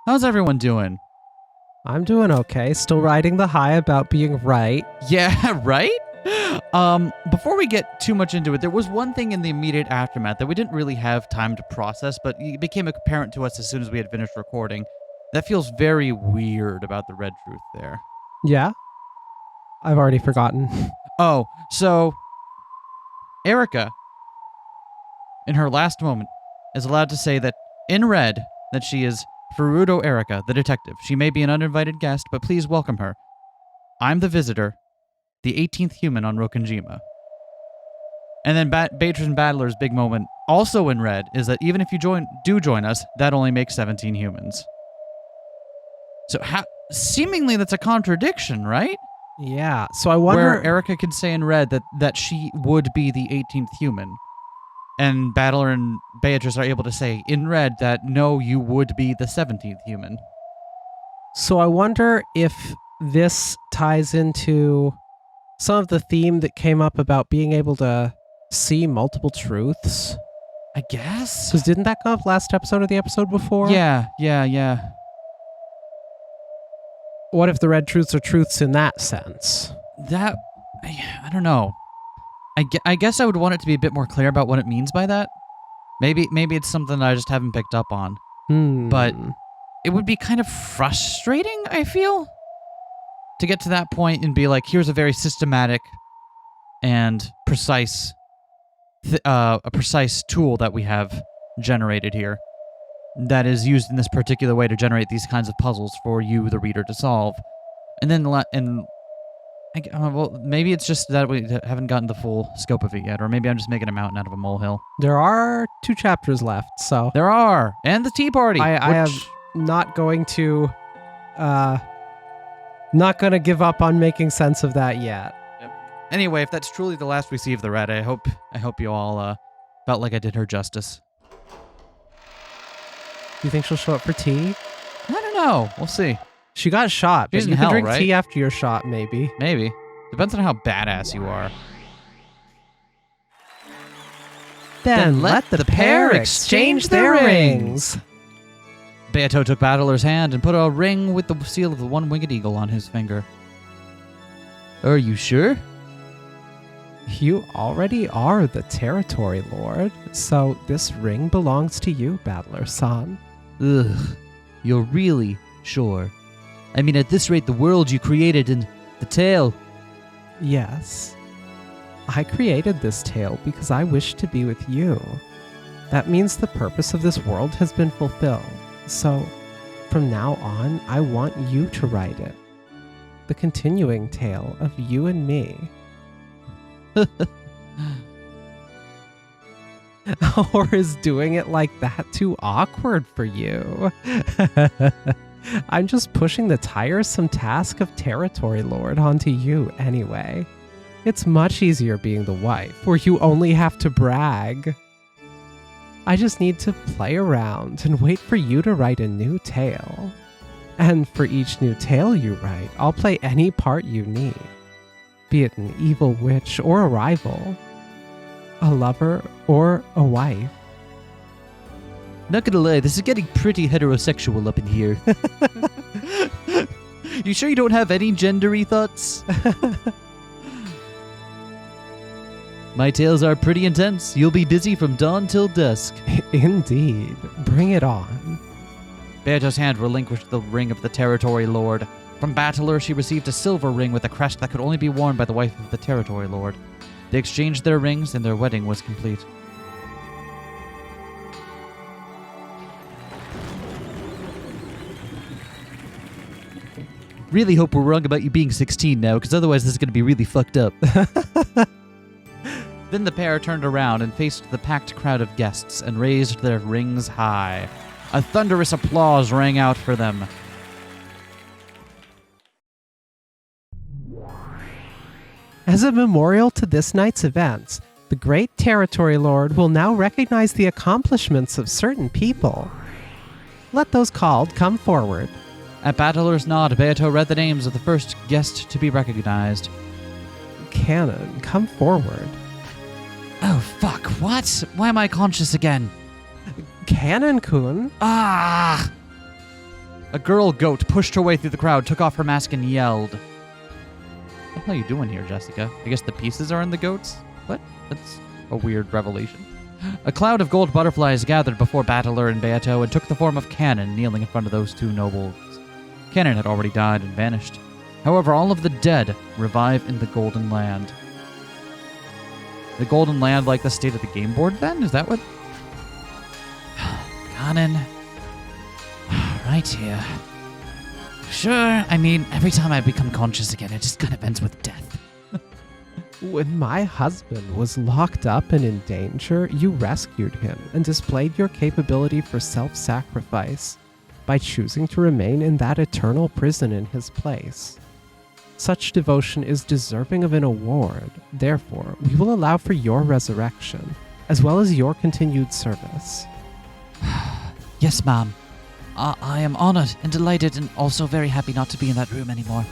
How's everyone doing? I'm doing okay. Still riding the high about being right. Yeah, right? Before we get too much into it, there was one thing in the immediate aftermath that we didn't really have time to process, but it became apparent to us as soon as we had finished recording. That feels very weird about the red truth there. Yeah? I've already forgotten. Oh, so Erica, in her last moment, is allowed to say that in red that she is Furudo Erica, the detective. She may be an uninvited guest, but please welcome her. I'm the visitor, the 18th human on Rokkenjima. And then Beatrice and Battler's big moment, also in red, is that even if you do join us, that only makes 17 humans. So seemingly that's a contradiction, right? Yeah, so I wonder... Where Erica can say in red that she would be the 18th human. And Battler and Beatrice are able to say in red that no, you would be the 17th human. So I wonder if this ties into some of the theme that came up about being able to see multiple truths. I guess? Because didn't that come up last episode or the episode before? Yeah. What if the red truths are truths in that sense? I don't know. I guess I would want it to be a bit more clear about what it means by that. Maybe it's something that I just haven't picked up on. But it would be kind of frustrating, I feel, to get to that point and be like, here's a very systematic and precise tool that we have generated here that is used in this particular way to generate these kinds of puzzles for you, the reader, to solve. And then well, maybe it's just that we haven't gotten the full scope of it yet, or maybe I'm just making a mountain out of a molehill. There are 2 chapters left, so... There are! And the tea party! I am not going to... not going to give up on making sense of that yet. Yep. Anyway, if that's truly the last we see of the red, I hope you all felt like I did her justice. Do you think she'll show up for tea? I don't know. We'll see. She got shot, but She's you in can hell, drink right? tea after your shot, maybe. Maybe. Depends on how badass you are. Then let the pair exchange their rings. Beato took Battler's hand and put a ring with the seal of the one-winged eagle on his finger. Are you sure? You already are the territory lord, so this ring belongs to you, Battler-san. Ugh. You're really sure? I mean, at this rate, the world you created and the tale... Yes. I created this tale because I wish to be with you. That means the purpose of this world has been fulfilled. So, from now on, I want you to write it. The continuing tale of you and me. Or is doing it like that too awkward for you? I'm just pushing the tiresome task of territory lord onto you anyway. It's much easier being the wife, where you only have to brag. I just need to play around and wait for you to write a new tale. And for each new tale you write, I'll play any part you need. Be it an evil witch or a rival, a lover or a wife. Not gonna lie, this is getting pretty heterosexual up in here. You sure you don't have any gendery thoughts? My tales are pretty intense. You'll be busy from dawn till dusk. Indeed. Bring it on. Beato's hand relinquished the ring of the territory lord. From Battler, she received a silver ring with a crest that could only be worn by the wife of the territory lord. They exchanged their rings and their wedding was complete. Really hope we're wrong about you being 16 now, because otherwise this is going to be really fucked up. Then the pair turned around and faced the packed crowd of guests and raised their rings high. A thunderous applause rang out for them. As a memorial to this night's events, the great territory lord will now recognize the accomplishments of certain people. Let those called come forward. At Battler's nod, Beato read the names of the first guest to be recognized. Canon, come forward. Oh, fuck, what? Why am I conscious again? Canon-kun. Ah! A girl goat pushed her way through the crowd, took off her mask, and yelled. What the hell are you doing here, Jessica? I guess the pieces are in the goats? What? That's a weird revelation. A cloud of gold butterflies gathered before Battler and Beato and took the form of Cannon, kneeling in front of those two nobles. Cannon had already died and vanished. However, all of the dead revive in the Golden Land. The Golden Land like the state of the game board, then? Is that what? Cannon. Right here. Sure, I mean, every time I become conscious again, it just kind of ends with death. When my husband was locked up and in danger, you rescued him and displayed your capability for self-sacrifice by choosing to remain in that eternal prison in his place. Such devotion is deserving of an award. Therefore, we will allow for your resurrection, as well as your continued service. Yes, ma'am. I am honored and delighted and also very happy not to be in that room anymore.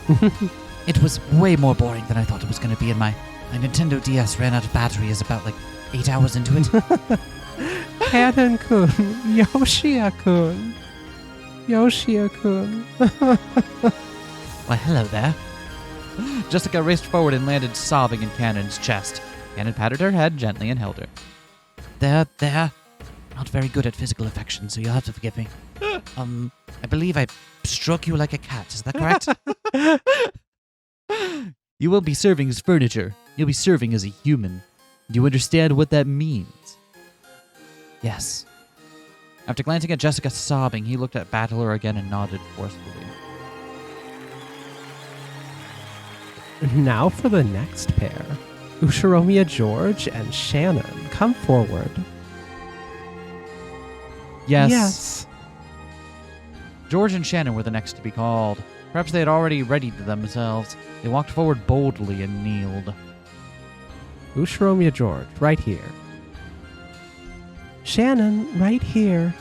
It was way more boring than I thought it was going to be, and my Nintendo DS ran out of battery about 8 hours into it. Cannon-kun, Yoshia-kun, Yoshia-kun. Why, hello there. Jessica raced forward and landed sobbing in Cannon's chest. Cannon patted her head gently and held her. There. Not very good at physical affection, so you'll have to forgive me. I believe I struck you like a cat. Is that correct? You won't be serving as furniture. You'll be serving as a human. Do you understand what that means? Yes. After glancing at Jessica sobbing, he looked at Battler again and nodded forcefully. Now for the next pair. Ushiromiya George and Shannon, come forward. Yes. George and Shannon were the next to be called. Perhaps they had already readied themselves. They walked forward boldly and kneeled. Ushiromiya George, right here. Shannon, right here.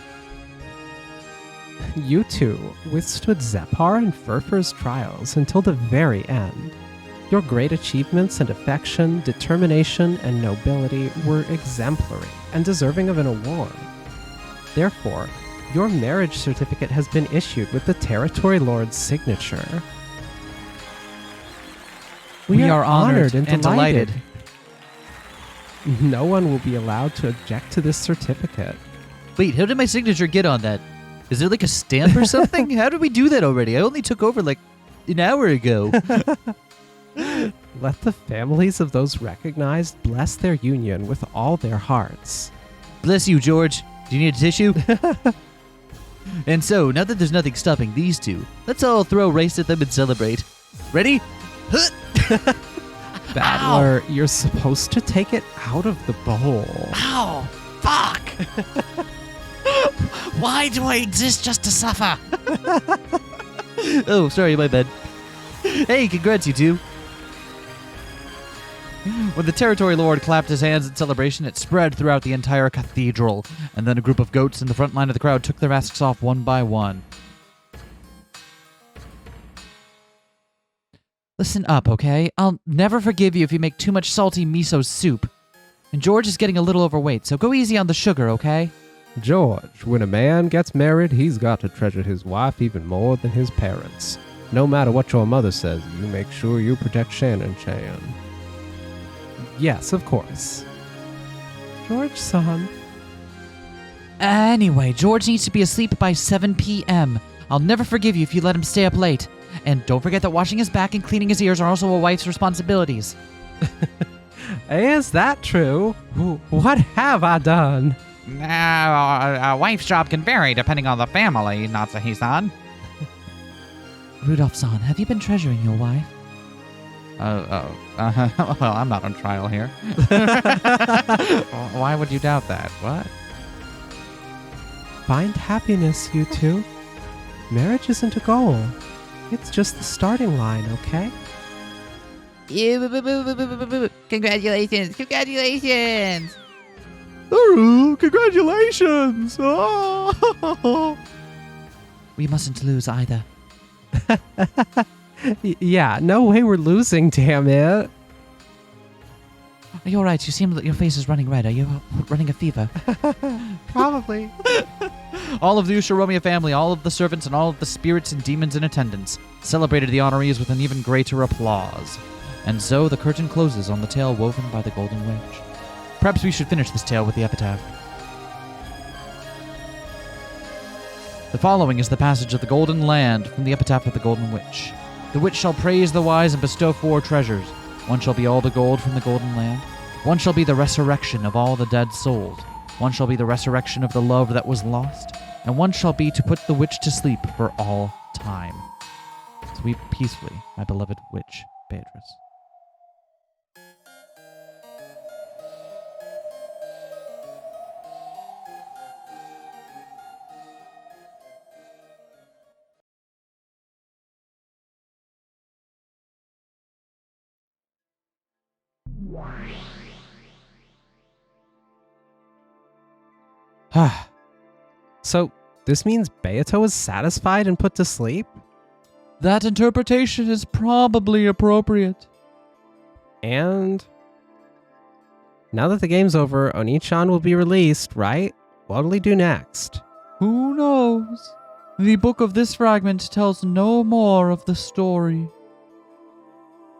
You two withstood Zepar and Furfur's trials until the very end. Your great achievements and affection, determination, and nobility were exemplary and deserving of an award. Therefore, your marriage certificate has been issued with the Territory Lord's signature. We are honored and delighted. No one will be allowed to object to this certificate. Wait, how did my signature get on that? Is there a stamp or something? How did we do that already? I only took over an hour ago. Let the families of those recognized bless their union with all their hearts. Bless you, George. Do you need a tissue? And so, now that there's nothing stopping these two, let's all throw rice at them and celebrate. Ready? Battler, you're supposed to take it out of the bowl. Ow! Fuck! Why do I exist just to suffer? Oh, sorry, my bad. Hey, congrats, you two. When the Territory Lord clapped his hands in celebration, it spread throughout the entire cathedral, and then a group of goats in the front line of the crowd took their masks off one by one. Listen up, okay? I'll never forgive you if you make too much salty miso soup. And George is getting a little overweight, so go easy on the sugar, okay? George, when a man gets married, he's got to treasure his wife even more than his parents. No matter what your mother says, you make sure you protect Shannon-chan. Yes, of course. George-san. Anyway, George needs to be asleep by 7 p.m. I'll never forgive you if you let him stay up late. And don't forget that washing his back and cleaning his ears are also a wife's responsibilities. Is that true? What have I done? A wife's job can vary depending on the family, Natsuhi-san. Rudolph-san, have you been treasuring your wife? Well, I'm not on trial here. Why would you doubt that? What? Find happiness, you two. Marriage isn't a goal. It's just the starting line, okay? Congratulations! Congratulations! Oh, congratulations! Oh. We mustn't lose either. Yeah, no way we're losing, damn it. Are you alright? You seem like your face is running red. Are you running a fever? Probably. All of the Ushiromiya family, all of the servants, and all of the spirits and demons in attendance celebrated the honorees with an even greater applause. And so the curtain closes on the tale woven by the Golden Witch. Perhaps we should finish this tale with the epitaph. The following is the passage of the Golden Land from the epitaph of the Golden Witch. The witch shall praise the wise and bestow 4 treasures. One shall be all the gold from the Golden Land. One shall be the resurrection of all the dead souls. One shall be the resurrection of the love that was lost. And one shall be to put the witch to sleep for all time. Sleep peacefully, my beloved witch, Beatrice. So, this means Beato was satisfied and put to sleep? That interpretation is probably appropriate. And now that the game's over, Oni-chan will be released, right? What'll he do next? Who knows? The book of this fragment tells no more of the story.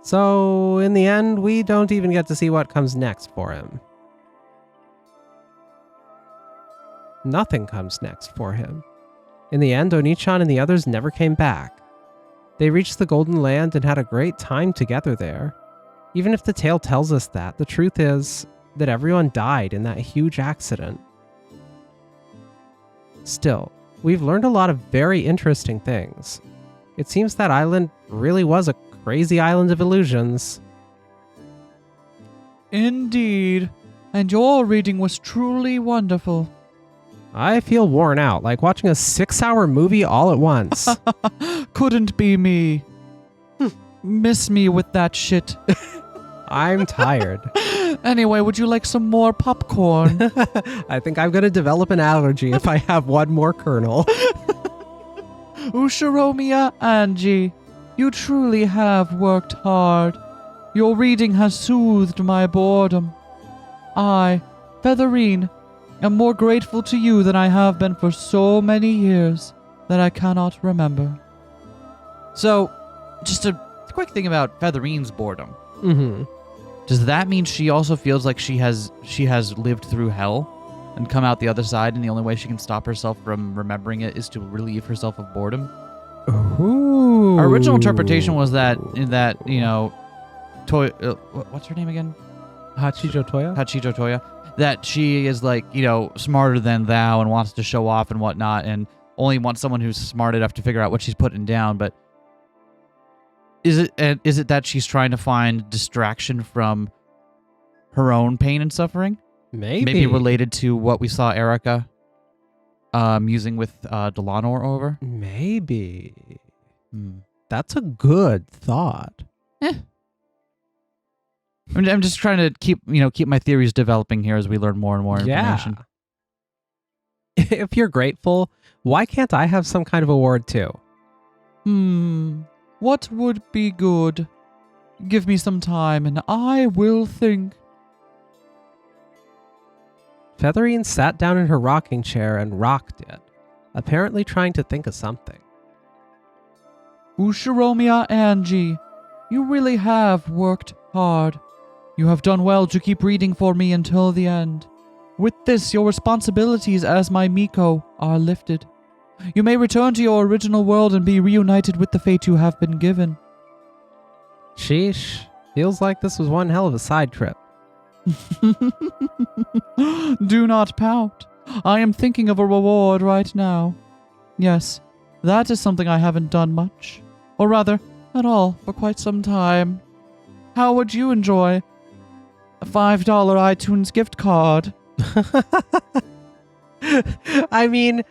So, in the end, we don't even get to see what comes next for him. Nothing comes next for him. In the end, Oni-chan and the others never came back. They reached the Golden Land and had a great time together there. Even if the tale tells us that, the truth is that everyone died in that huge accident. Still, we've learned a lot of very interesting things. It seems that island really was a crazy island of illusions. Indeed. And your reading was truly wonderful. I feel worn out, like watching a 6-hour movie all at once. Couldn't be me. Miss me with that shit. I'm tired. Anyway, would you like some more popcorn? I think I'm going to develop an allergy if I have one more kernel. Ushiromiya Angie, you truly have worked hard. Your reading has soothed my boredom. I, Featherine, am more grateful to you than I have been for so many years that I cannot remember. So, just a quick thing about Featherine's boredom. Mm-hmm. Does that mean she also feels like she has lived through hell and come out the other side, and the only way she can stop herself from remembering it is to relieve herself of boredom? Ooh. Our original interpretation was that what's her name again? Hachijo Toya? Hachijo Toya. That she is smarter than thou and wants to show off and whatnot, and only wants someone who's smart enough to figure out what she's putting down. But is it that she's trying to find distraction from her own pain and suffering? Maybe related to what we saw Erica using with Delanor over? Maybe. That's a good thought. I'm just trying to keep my theories developing here as we learn more and more information. If you're grateful, why can't I have some kind of award too? What would be good? Give me some time and I will think. Featherine sat down in her rocking chair and rocked it, apparently trying to think of something. Ushiromiya Angie, you really have worked hard. You have done well to keep reading for me until the end. With this, your responsibilities as my Miko are lifted. You may return to your original world and be reunited with the fate you have been given. Sheesh. Feels like this was one hell of a side trip. Do not pout. I am thinking of a reward right now. Yes, that is something I haven't done much. Or rather, at all, for quite some time. How would you enjoy a $5 iTunes gift card? I mean,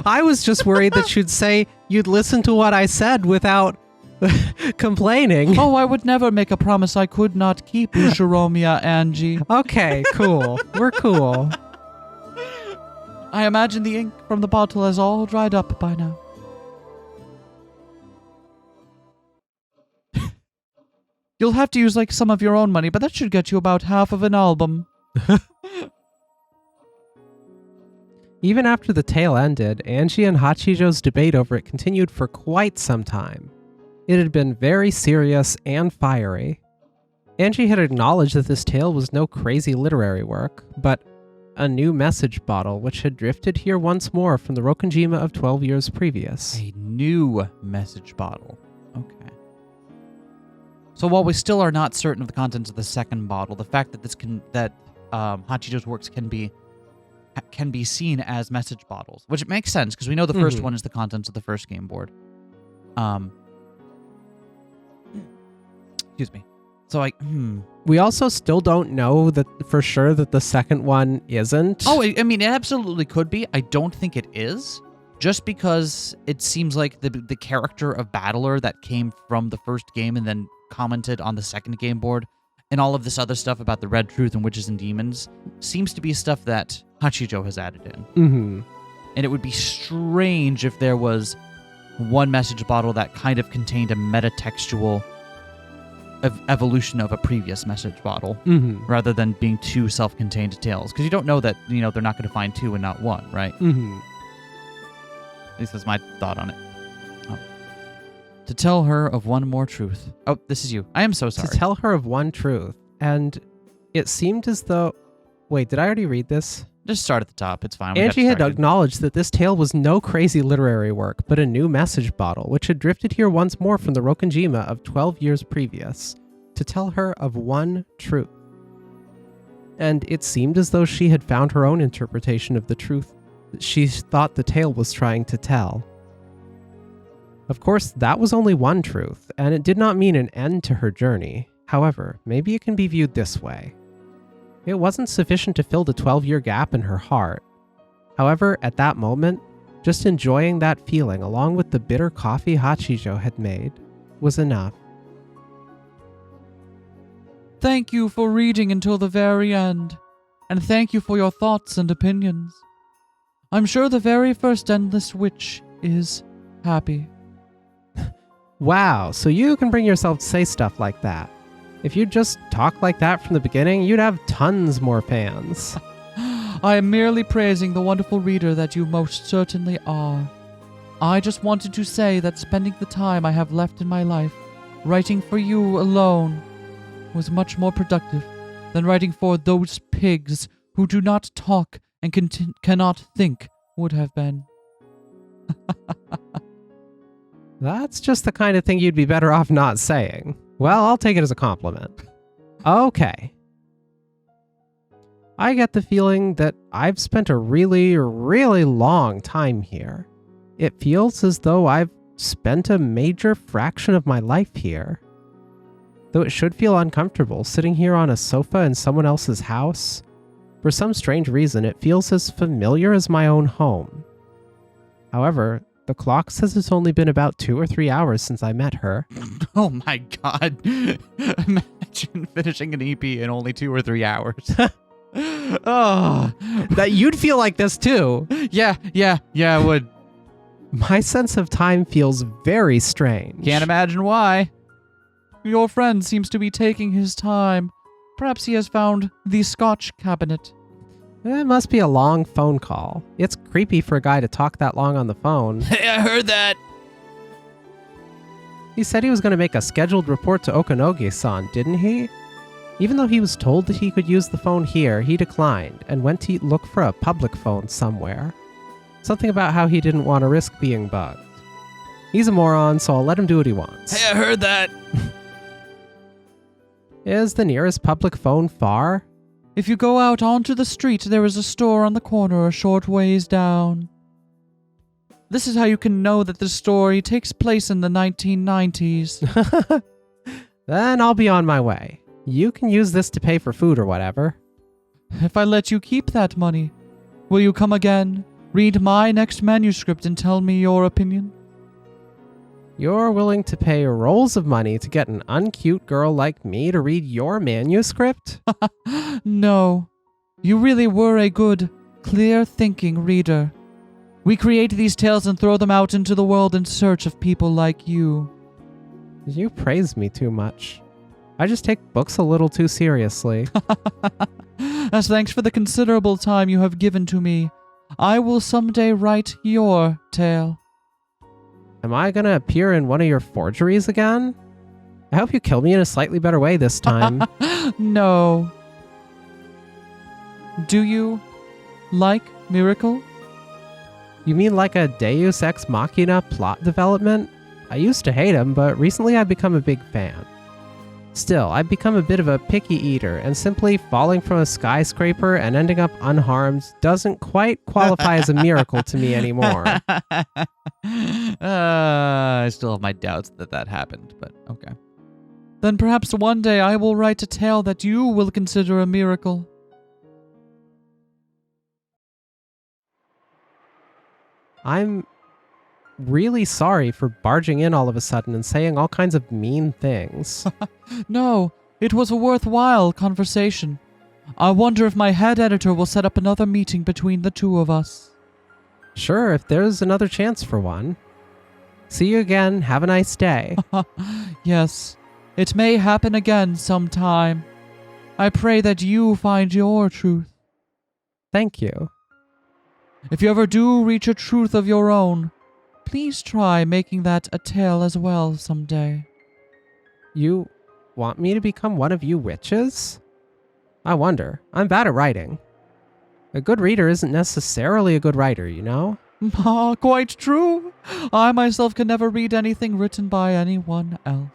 I was just worried that you'd say you'd listen to what I said without complaining. Oh, I would never make a promise I could not keep, Ushiromiya Angie. Okay, cool. We're cool. I imagine the ink from the bottle has all dried up by now. You'll have to use some of your own money, but that should get you about half of an album. Even after the tale ended, Angie and Hachijo's debate over it continued for quite some time. It had been very serious and fiery. Angie had acknowledged that this tale was no crazy literary work, but a new message bottle which had drifted here once more from the Rokkenjima of 12 years previous. A new message bottle. Okay. So while we still are not certain of the contents of the second bottle, the fact that Hachijo's works can be seen as message bottles, which makes sense because we know the first one is the contents of the first game board. Excuse me. So we also still don't know that for sure that the second one isn't. Oh, I mean, it absolutely could be. I don't think it is, just because it seems like the character of Battler that came from the first game and then commented on the second game board, and all of this other stuff about the Red Truth and Witches and Demons seems to be stuff that Hachijo has added in. Mm-hmm. And it would be strange if there was one message bottle that kind of contained a metatextual evolution of a previous message bottle, rather than being two self-contained tales. Because you don't know that, they're not going to find two and not one, right? Mm-hmm. At least that's my thought on it. Oh. To tell her of one more truth. Oh, this is you. I am so sorry. To tell her of one truth. And it seemed as though... Wait, did I already read this? Just start at the top. It's fine. Angie had acknowledged that this tale was no crazy literary work, but a new message bottle, which had drifted here once more from the Rokkenjima of 12 years previous, to tell her of one truth. And it seemed as though she had found her own interpretation of the truth that she thought the tale was trying to tell. Of course, that was only one truth, and it did not mean an end to her journey. However, maybe it can be viewed this way. It wasn't sufficient to fill the 12-year gap in her heart. However, at that moment, just enjoying that feeling along with the bitter coffee Hachijo had made was enough. Thank you for reading until the very end, and thank you for your thoughts and opinions. I'm sure the very first Endless Witch is happy. Wow, so you can bring yourself to say stuff like that. If you'd just talk like that from the beginning, you'd have tons more fans. I am merely praising the wonderful reader that you most certainly are. I just wanted to say that spending the time I have left in my life writing for you alone was much more productive than writing for those pigs who do not talk and cannot think would have been. That's just the kind of thing you'd be better off not saying. Well, I'll take it as a compliment. Okay. I get the feeling that I've spent a really, really long time here. It feels as though I've spent a major fraction of my life here. Though it should feel uncomfortable sitting here on a sofa in someone else's house, for some strange reason it feels as familiar as my own home. However, the clock says it's only been about 2 or 3 hours since I met her. Oh my god. Imagine finishing an EP in only 2 or 3 hours. Oh. That you'd feel like this too. Yeah, I would. My sense of time feels very strange. Can't imagine why. Your friend seems to be taking his time. Perhaps he has found the Scotch cabinet. It must be a long phone call. It's creepy for a guy to talk that long on the phone. Hey, I heard that. He said he was going to make a scheduled report to Okanogi-san, didn't he? Even though he was told that he could use the phone here, he declined and went to look for a public phone somewhere. Something about how he didn't want to risk being bugged. He's a moron, so I'll let him do what he wants. Hey, I heard that. Is the nearest public phone far? If you go out onto the street, there is a store on the corner a short ways down. This is how you can know that the story takes place in the 1990s. Then I'll be on my way. You can use this to pay for food or whatever. If I let you keep that money, will you come again, read my next manuscript, and tell me your opinion? You're willing to pay rolls of money to get an uncute girl like me to read your manuscript? No. You really were a good, clear-thinking reader. We create these tales and throw them out into the world in search of people like you. You praise me too much. I just take books a little too seriously. As thanks for the considerable time you have given to me, I will someday write your tale. Am I gonna appear in one of your forgeries again? I hope you kill me in a slightly better way this time. No. Do you like Miracle? You mean like a Deus Ex Machina plot development? I used to hate him, but recently I've become a big fan. Still, I've become a bit of a picky eater, and simply falling from a skyscraper and ending up unharmed doesn't quite qualify as a miracle to me anymore. I still have my doubts that happened, but okay. Then perhaps one day I will write a tale that you will consider a miracle. I'm really sorry for barging in all of a sudden and saying all kinds of mean things. No, it was a worthwhile conversation. I wonder if my head editor will set up another meeting between the two of us. Sure, if there's another chance for one. See you again. Have a nice day. Yes, it may happen again sometime. I pray that you find your truth. Thank you. If you ever do reach a truth of your own, please try making that a tale as well someday. You want me to become one of you witches? I wonder. I'm bad at writing. A good reader isn't necessarily a good writer, you know? Quite true. I myself can never read anything written by anyone else.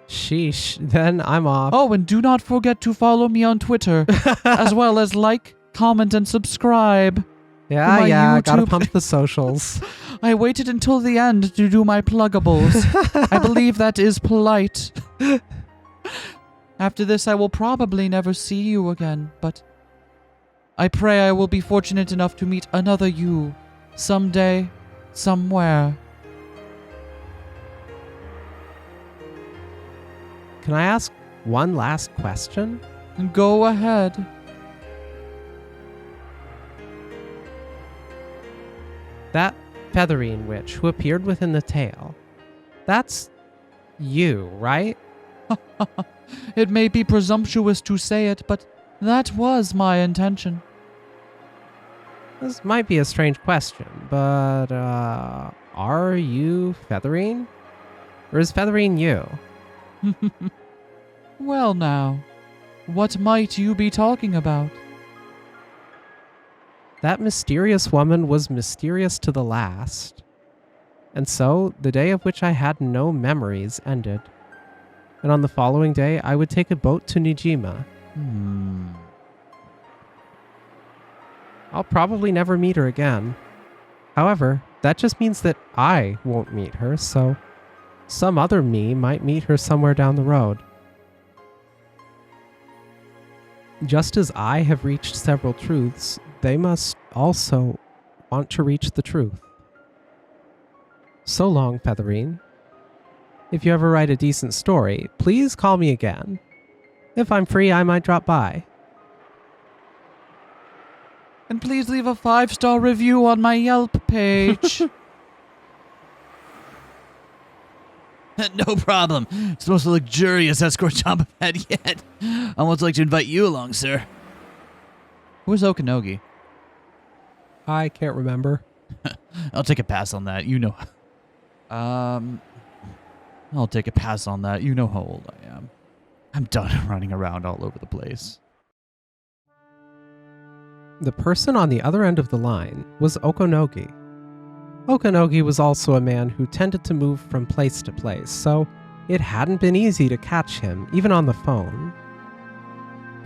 Sheesh, then I'm off. Oh, and do not forget to follow me on Twitter, as well as like, comment, and subscribe. Yeah, gotta YouTube. pump the socials. I waited until the end to do my pluggables. I believe that is polite. After this, I will probably never see you again, but I pray I will be fortunate enough to meet another you someday, somewhere. Can I ask one last question? Go ahead. That Featherine witch who appeared within the tale, that's you, right? It may be presumptuous to say it, but that was my intention. This might be a strange question, but, are you Featherine? Or is Featherine you? Well now, what might you be talking about? That mysterious woman was mysterious to the last. And so, the day of which I had no memories ended. And on the following day, I would take a boat to Nijima. I'll probably never meet her again. However, that just means that I won't meet her, so some other me might meet her somewhere down the road. Just as I have reached several truths, they must also want to reach the truth. So long, Featherine. If you ever write a decent story, please call me again. If I'm free, I might drop by. And please leave a 5-star review on my Yelp page. No problem. It's the most luxurious escort job I've had yet. I almost like to invite you along, sir. Who's Okanogi? I can't remember. I'll take a pass on that. You know. I'll take a pass on that. You know how old I am. I'm done running around all over the place. The person on the other end of the line was Okanogi. Okanogi was also a man who tended to move from place to place, so it hadn't been easy to catch him, even on the phone.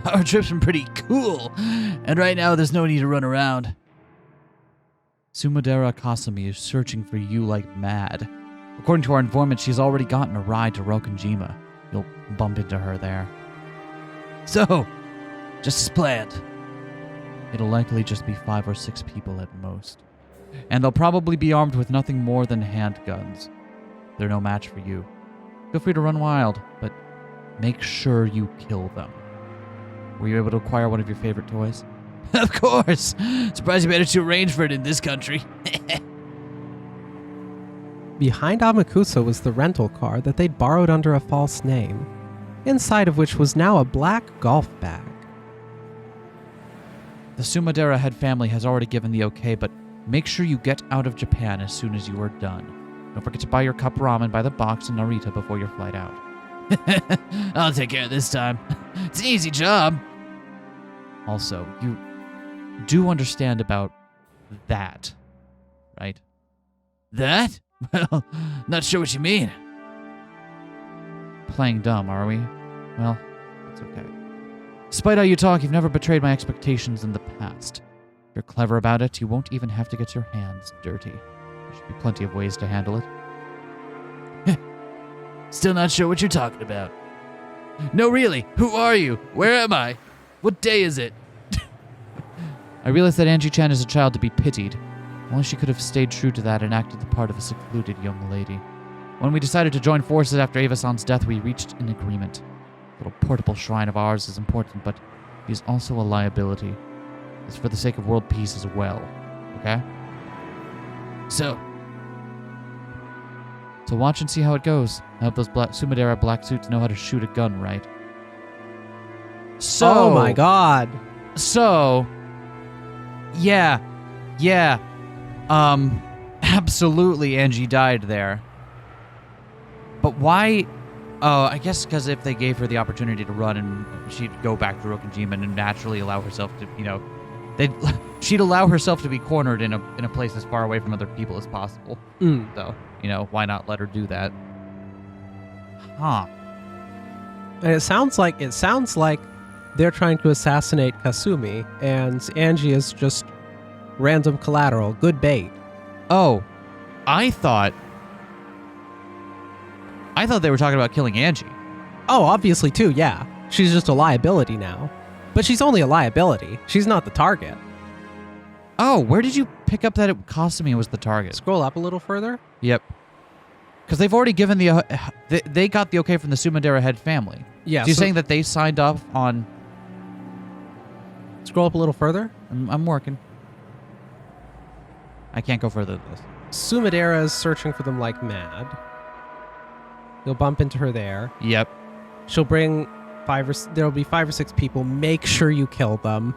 Our trip's been pretty cool, and right now there's no need to run around. Sumodera Kasumi is searching for you like mad. According to our informant, she's already gotten a ride to Rokkenjima. You'll bump into her there. So, just as planned. It'll likely just be 5 or 6 people at most. And they'll probably be armed with nothing more than handguns. They're no match for you. Feel free to run wild, but make sure you kill them. Were you able to acquire one of your favorite toys? Of course! Surprised you managed to arrange for it in this country. Behind Amakusa was the rental car that they'd borrowed under a false name, inside of which was now a black golf bag. The Sumadera head family has already given the okay, but make sure you get out of Japan as soon as you are done. Don't forget to buy your cup ramen by the box in Narita before your flight out. I'll take care of this time. It's an easy job. Also, you do understand about that, right? That? Well, not sure what you mean. Playing dumb, are we? Well, it's okay. Despite how you talk, you've never betrayed my expectations in the past. If you're clever about it, you won't even have to get your hands dirty. There should be plenty of ways to handle it. Still not sure what you're talking about. No, really. Who are you? Where am I? What day is it? I realize that Angie-chan is a child to be pitied. Only she could have stayed true to that and acted the part of a secluded young lady. When we decided to join forces after Eva-san's death, we reached an agreement. The little portable shrine of ours is important, but he's also a liability. It's for the sake of world peace as well. Okay? So watch and see how it goes. I hope those Sumadera black suits know how to shoot a gun right. So, oh my god. So, yeah, absolutely Angie died there. But why? Oh, I guess because if they gave her the opportunity to run and she'd go back to Rokkenjima and naturally allow herself to, she'd allow herself to be cornered in a place as far away from other people as possible. So, why not let her do that? Huh. And it sounds like they're trying to assassinate Kasumi, and Angie is just random collateral. Good bait. Oh, I thought they were talking about killing Angie. Oh, obviously too, yeah. She's just a liability now. But she's only a liability. She's not the target. Oh, where did you pick up that Kasumi was the target? Scroll up a little further. Yep. Because they've already given they got the okay from the Sumadera head family. Yeah. So you're saying that they signed off on... Scroll up a little further. I'm working. I can't go further than this. Sumadera is searching for them like mad. You'll bump into her there. Yep. She'll bring there'll be 5 or 6 people. Make sure you kill them.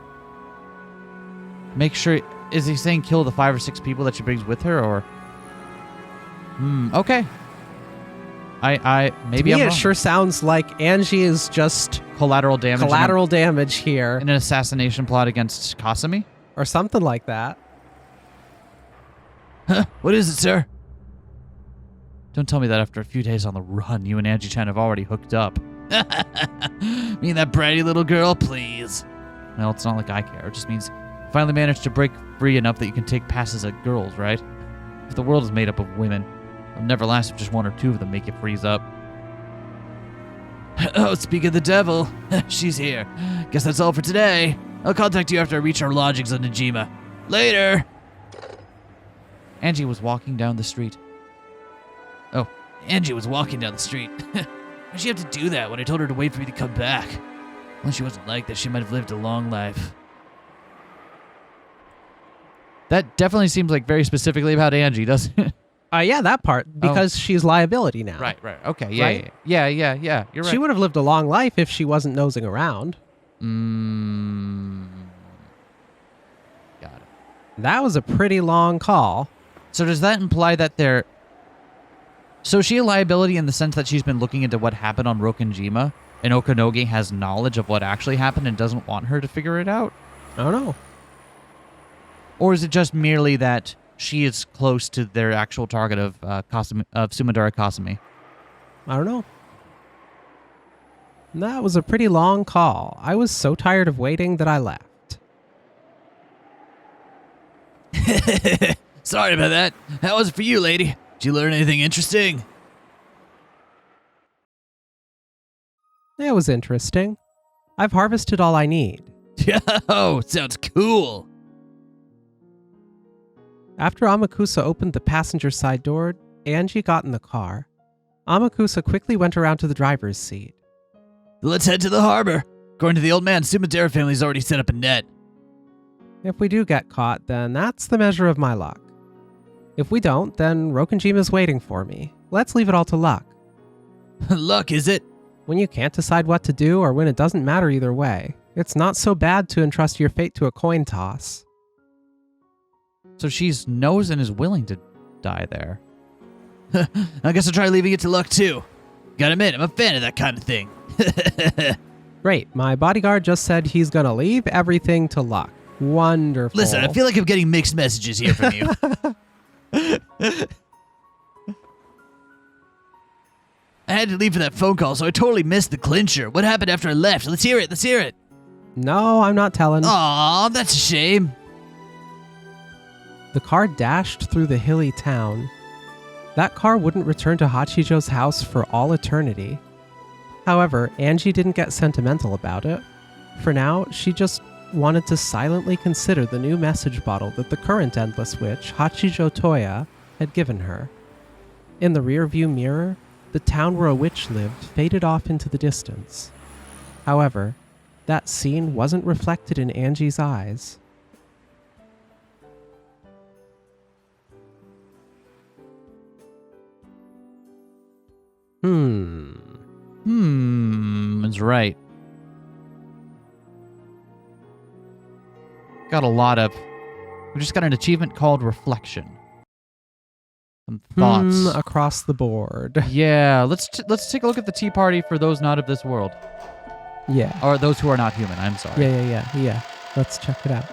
Make sure... Is he saying kill the 5 or 6 people that she brings with her, or... okay. Maybe to me, I'm it wrong. sure sounds like Angie is just Collateral damage. collateral damage here. In an assassination plot against Kasumi? Or something like that. Huh? What is it, sir? Don't tell me that after a few days on the run, you and Angie-chan have already hooked up. Me and that bratty little girl, please. Well, it's not like I care. It just means you finally managed to break free enough that you can take passes at girls, right? If the world is made up of women, it'll never last if just 1 or 2 of them make you freeze up. Oh, speak of the devil. She's here. Guess that's all for today. I'll contact you after I reach our lodgings on Najima. Later. Angie was walking down the street. Oh, Angie was walking down the street. Why'd she have to do that when I told her to wait for me to come back? Well, she wasn't like that. She might have lived a long life. That definitely seems like very specifically about Angie, doesn't it? Yeah, that part. Because she's liability now. Right. Okay. Yeah, Right? yeah. You're right. She would have lived a long life if she wasn't nosing around. Got it. That was a pretty long call. So does that imply that they're... So is she a liability in the sense that she's been looking into what happened on Rokkenjima, and Okanoge has knowledge of what actually happened and doesn't want her to figure it out? I don't know. Or is it just merely that she is close to their actual target of Sumadera Kasumi? I don't know. That was a pretty long call. I was so tired of waiting that I left. Sorry about that. How was it for you, lady? Did you learn anything interesting? It was interesting. I've harvested all I need. Yo, sounds cool. After Amakusa opened the passenger side door, Angie got in the car. Amakusa quickly went around to the driver's seat. Let's head to the harbor. According to the old man, Sumadera family's already set up a net. If we do get caught, then that's the measure of my luck. If we don't, then Rokkenjima's waiting for me. Let's leave it all to luck. Luck, is it? When you can't decide what to do or when it doesn't matter either way, It's not so bad to entrust your fate to a coin toss. So she knows and is willing to die there. I guess I'll try leaving it to luck too. Gotta admit, I'm a fan of that kind of thing. Great, my bodyguard just said he's gonna leave everything to luck. Wonderful. Listen, I feel like I'm getting mixed messages here from you. I had to leave for that phone call, so I totally missed the clincher. What happened after I left? Let's hear it. No, I'm not telling. Aw, that's a shame. The car dashed through the hilly town. That car wouldn't return to Hachijo's house for all eternity. However, Angie didn't get sentimental about it. For now, she just wanted to silently consider the new message bottle that the current Endless Witch, Hachijo Toya, had given her. In the rearview mirror, the town where a witch lived faded off into the distance. However, that scene wasn't reflected in Angie's eyes. Is right. Got a lot of... We just got an achievement called Reflection. Some thoughts. Across the board. Yeah, let's take a look at the tea party for those not of this world. Yeah. Or those who are not human, I'm sorry. Yeah. Let's check it out.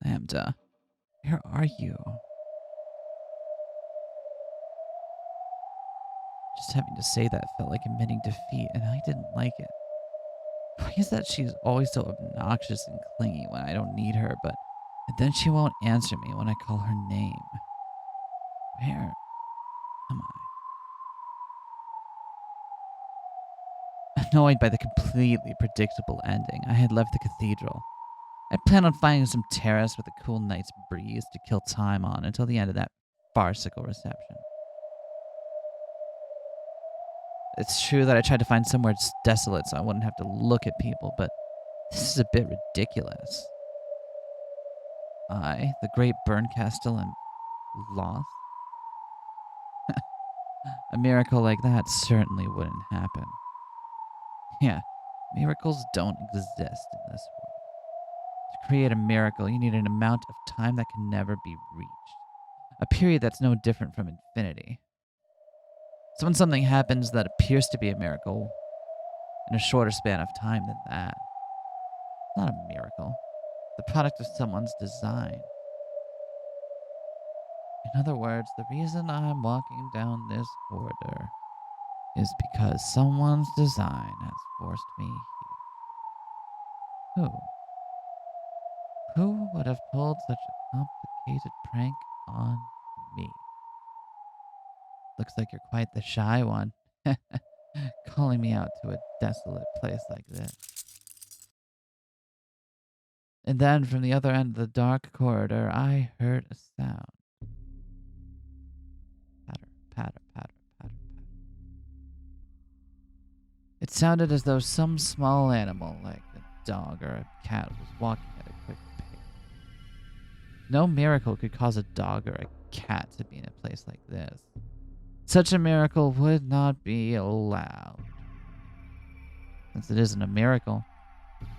Lambda, where are you? Just having to say that felt like admitting defeat, and I didn't like it. Why is that she's always so obnoxious and clingy when I don't need her, but then she won't answer me when I call her name? Where am I? Annoyed by the completely predictable ending, I had left the cathedral. I planned on finding some terrace with a cool night's breeze to kill time on until the end of that farcical reception. It's true that I tried to find somewhere desolate so I wouldn't have to look at people, but this is a bit ridiculous. I, the great Bernkastel, am lost? A miracle like that certainly wouldn't happen. Yeah, miracles don't exist in this world. To create a miracle, you need an amount of time that can never be reached. A period that's no different from infinity. So when something happens that appears to be a miracle in a shorter span of time than that, it's not a miracle. The product of someone's design. In other words, the reason I'm walking down this corridor is because someone's design has forced me here. Who? Who would have pulled such a complicated prank on me? Looks like you're quite the shy one. Calling me out to a desolate place like this. And then from the other end of the dark corridor, I heard a sound. Patter, patter, patter, patter, patter. It sounded as though some small animal, like a dog or a cat, was walking at a quick pace. No miracle could cause a dog or a cat to be in a place like this. Such a miracle would not be allowed. Since it isn't a miracle,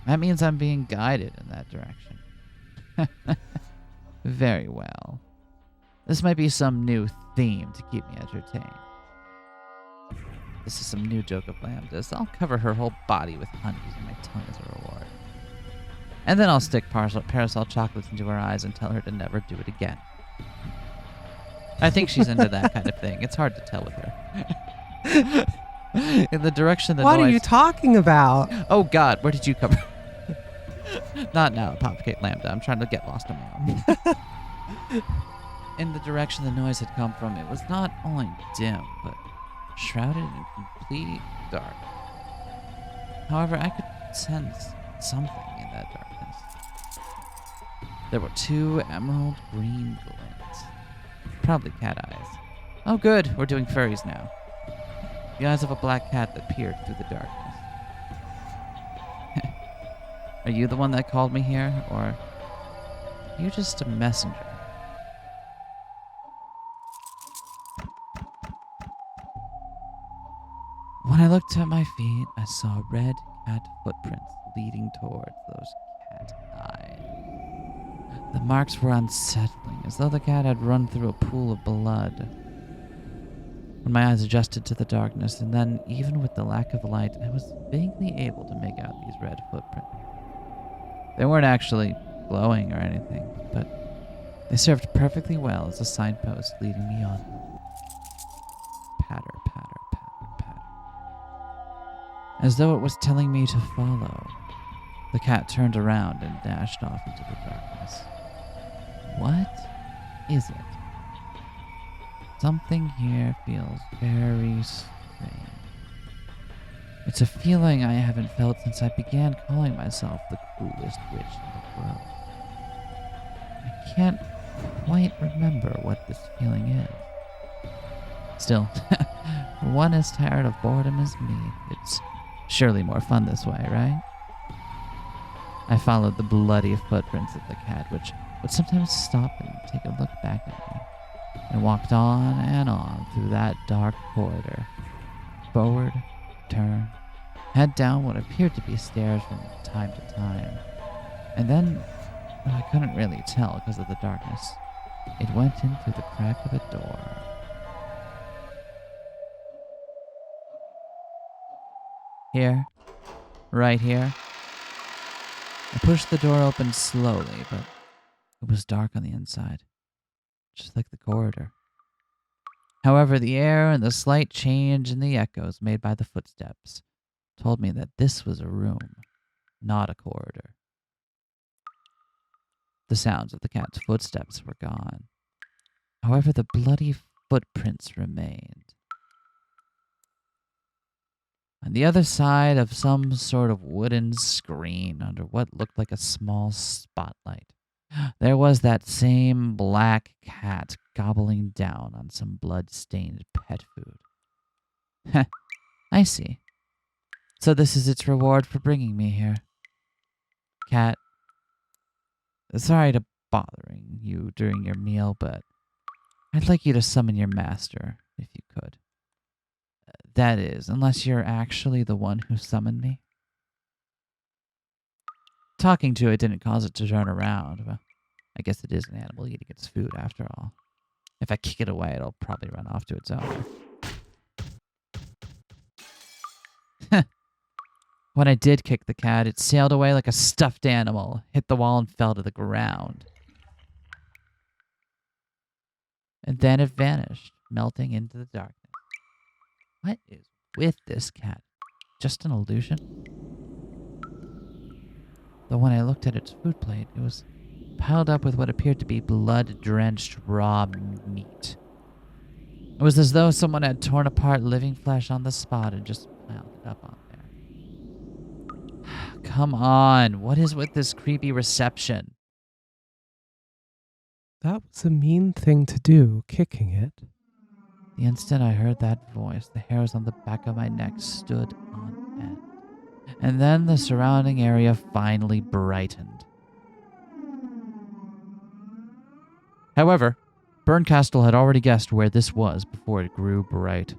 that means I'm being guided in that direction. Very well. This might be some new theme to keep me entertained. This is some new joke of Lambda's. I'll cover her whole body with honey using my tongue as a reward. And then I'll stick parasol chocolates into her eyes and tell her to never do it again. I think she's into that kind of thing. It's hard to tell with her. In the direction the What noise... are you talking about? Oh God, where did you come from? Not now, Popcake Lambda. I'm trying to get lost on my own. In the direction the noise had come from, it was not only dim, but shrouded in complete dark. However, I could sense something in that darkness. There were two emerald green glints. Probably cat eyes. Oh good, we're doing furries now. The eyes of a black cat that peered through the darkness. Are you the one that called me here, or you just a messenger? When I looked at my feet, I saw red cat footprints leading towards those cat eyes. The marks were unsettling, as though the cat had run through a pool of blood. When my eyes adjusted to the darkness, and then, even with the lack of light, I was vaguely able to make out these red footprints. They weren't actually glowing or anything, but they served perfectly well as a signpost leading me on. Patter, patter, patter, patter. As though it was telling me to follow, the cat turned around and dashed off into the darkness. What is it? Something here feels very strange. It's a feeling I haven't felt since I began calling myself the coolest witch in the world. I can't quite remember what this feeling is. Still, for one as tired of boredom as me, it's surely more fun this way, right? I followed the bloody footprints of the cat, which would sometimes stop and take a look back at me, and walked on and on through that dark corridor. Forward, turn, head down what appeared to be stairs from time to time. And then, though I couldn't really tell because of the darkness, it went in through the crack of a door. Here, right here. I pushed the door open slowly, but it was dark on the inside, just like the corridor. However, the air and the slight change in the echoes made by the footsteps told me that this was a room, not a corridor. The sounds of the cat's footsteps were gone. However, the bloody footprints remained. On the other side of some sort of wooden screen under what looked like a small spotlight, there was that same black cat gobbling down on some blood-stained pet food. I see. So this is its reward for bringing me here. Cat, sorry to bothering you during your meal, but I'd like you to summon your master, if you could. That is, unless you're actually the one who summoned me. Talking to it didn't cause it to turn around. Well, I guess it is an animal eating its food after all. If I kick it away, it'll probably run off to its own. When I did kick the cat, it sailed away like a stuffed animal, hit the wall, and fell to the ground. And then it vanished, melting into the darkness. What is with this cat? Just an illusion? Though when I looked at its food plate, it was piled up with what appeared to be blood-drenched raw meat. It was as though someone had torn apart living flesh on the spot and just piled it up on there. Come on, what is with this creepy reception? That was a mean thing to do, kicking it. The instant I heard that voice, the hairs on the back of my neck stood on end. And then the surrounding area finally brightened. However, Berncastle had already guessed where this was before it grew bright.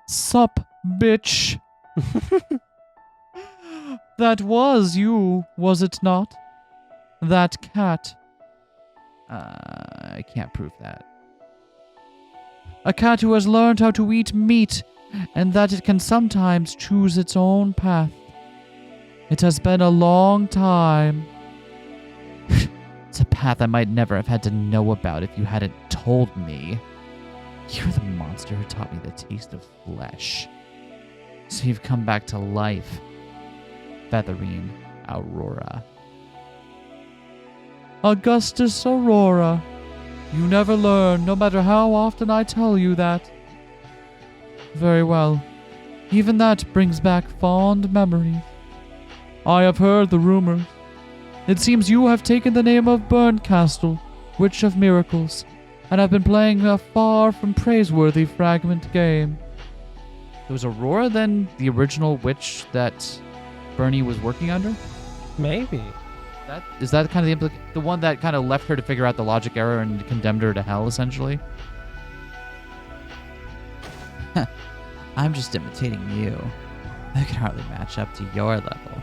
Sup, bitch? That was you, was it not? That cat. I can't prove that. A cat who has learned how to eat meat, and that it can sometimes choose its own path. It has been a long time. It's a path I might never have had to know about if you hadn't told me. You're the monster who taught me the taste of flesh. So you've come back to life. Featherine Aurora. Augustus Aurora. You never learn, no matter how often I tell you that. Very well. Even that brings back fond memories. I have heard the rumors. It seems you have taken the name of Berncastle, Witch of Miracles, and I've been playing a far from praiseworthy fragment game. Was Aurora then the original witch that Bernie was working under? Maybe. Is that kind of the one that kind of left her to figure out the logic error and condemned her to hell, essentially? I'm just imitating you. I could hardly match up to your level.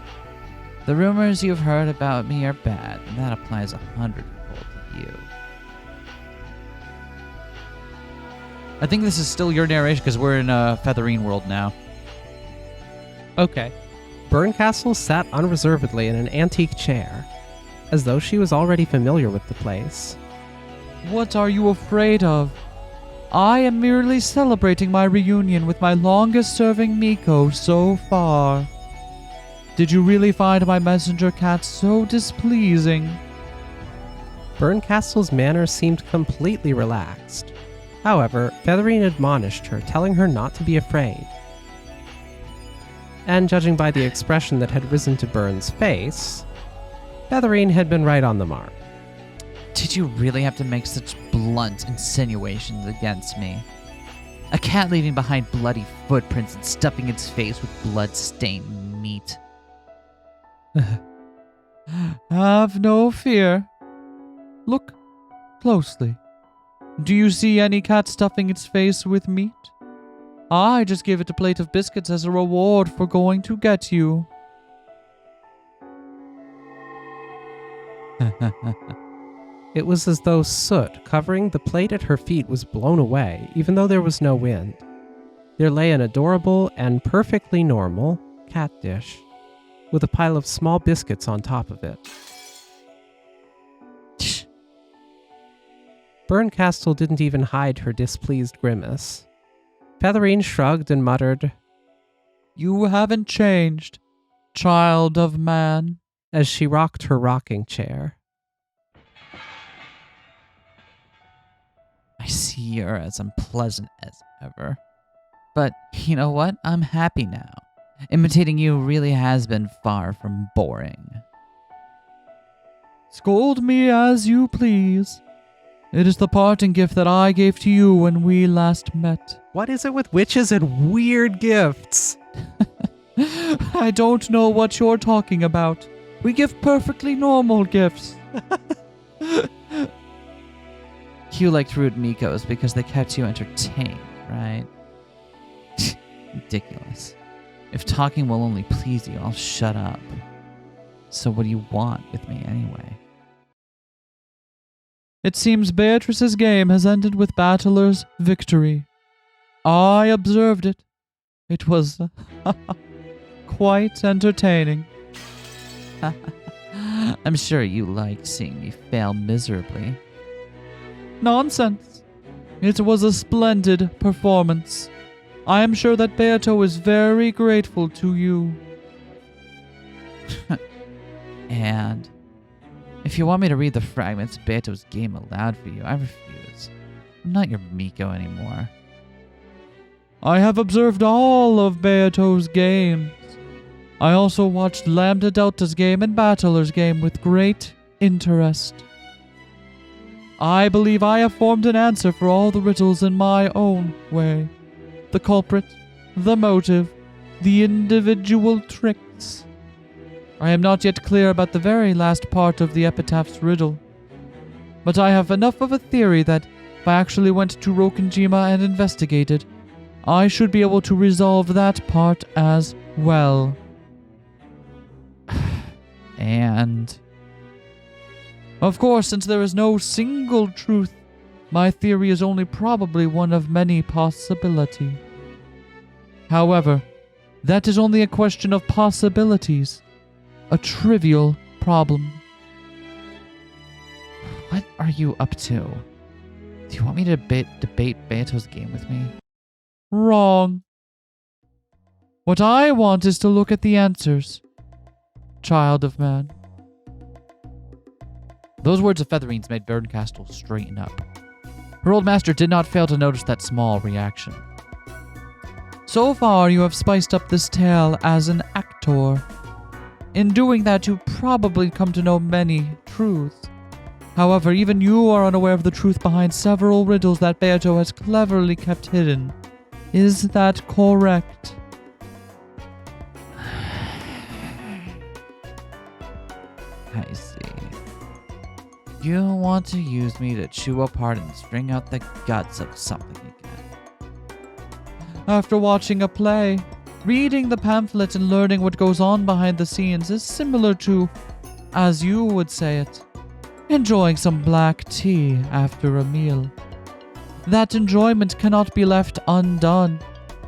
The rumors you've heard about me are bad, and that applies 100-fold to you. I think this is still your narration because we're in a Featherine world now. Okay. Berncastle sat unreservedly in an antique chair, as though she was already familiar with the place. What are you afraid of? I am merely celebrating my reunion with my longest-serving Miko so far. Did you really find my messenger cat so displeasing? Berncastle's manner seemed completely relaxed. However, Featherine admonished her, telling her not to be afraid. And judging by the expression that had risen to Bern's face, Featherine had been right on the mark. Did you really have to make such blunt insinuations against me? A cat leaving behind bloody footprints and stuffing its face with blood-stained meat. Have no fear. Look closely. Do you see any cat stuffing its face with meat? I just gave it a plate of biscuits as a reward for going to get you. It was as though soot covering the plate at her feet was blown away, even though there was no wind. There lay an adorable and perfectly normal cat dish, with a pile of small biscuits on top of it. Berncastle didn't even hide her displeased grimace. Featherine shrugged and muttered, You haven't changed, child of man, as she rocked her rocking chair. I see you're as unpleasant as ever. But you know what? I'm happy now. Imitating you really has been far from boring. Scold me as you please. It is the parting gift that I gave to you when we last met. What is it with witches and weird gifts? I don't know what you're talking about. We give perfectly normal gifts. You liked rude Mikos because they kept you entertained, right? Ridiculous. If talking will only please you, I'll shut up. So what do you want with me anyway? It seems Beatrice's game has ended with Battler's victory. I observed it. It was quite entertaining. I'm sure you liked seeing me fail miserably. Nonsense. It was a splendid performance. I am sure that Beato is very grateful to you. And if you want me to read the fragments Beato's game aloud for you, I refuse. I'm not your Miko anymore. I have observed all of Beato's games. I also watched Lambda Delta's game and Battler's game with great interest. I believe I have formed an answer for all the riddles in my own way. The culprit, the motive, the individual tricks. I am not yet clear about the very last part of the epitaph's riddle, but I have enough of a theory that if I actually went to Rokkenjima and investigated, I should be able to resolve that part as well. And of course, since there is no single truth, my theory is only probably one of many possibilities. However, that is only a question of possibilities. A trivial problem. what are you up to? Do you want me to debate Beato's game with me? Wrong. What I want is to look at the answers, child of man. Those words of Featherine's made Berncastle straighten up. Her old master did not fail to notice that small reaction. So far, you have spiced up this tale as an actor. In doing that, you probably come to know many truths. However, even you are unaware of the truth behind several riddles that Beato has cleverly kept hidden. Is that correct? I see. You want to use me to chew apart and string out the guts of something again. After watching a play, reading the pamphlet and learning what goes on behind the scenes is similar to, as you would say it, enjoying some black tea after a meal. That enjoyment cannot be left undone.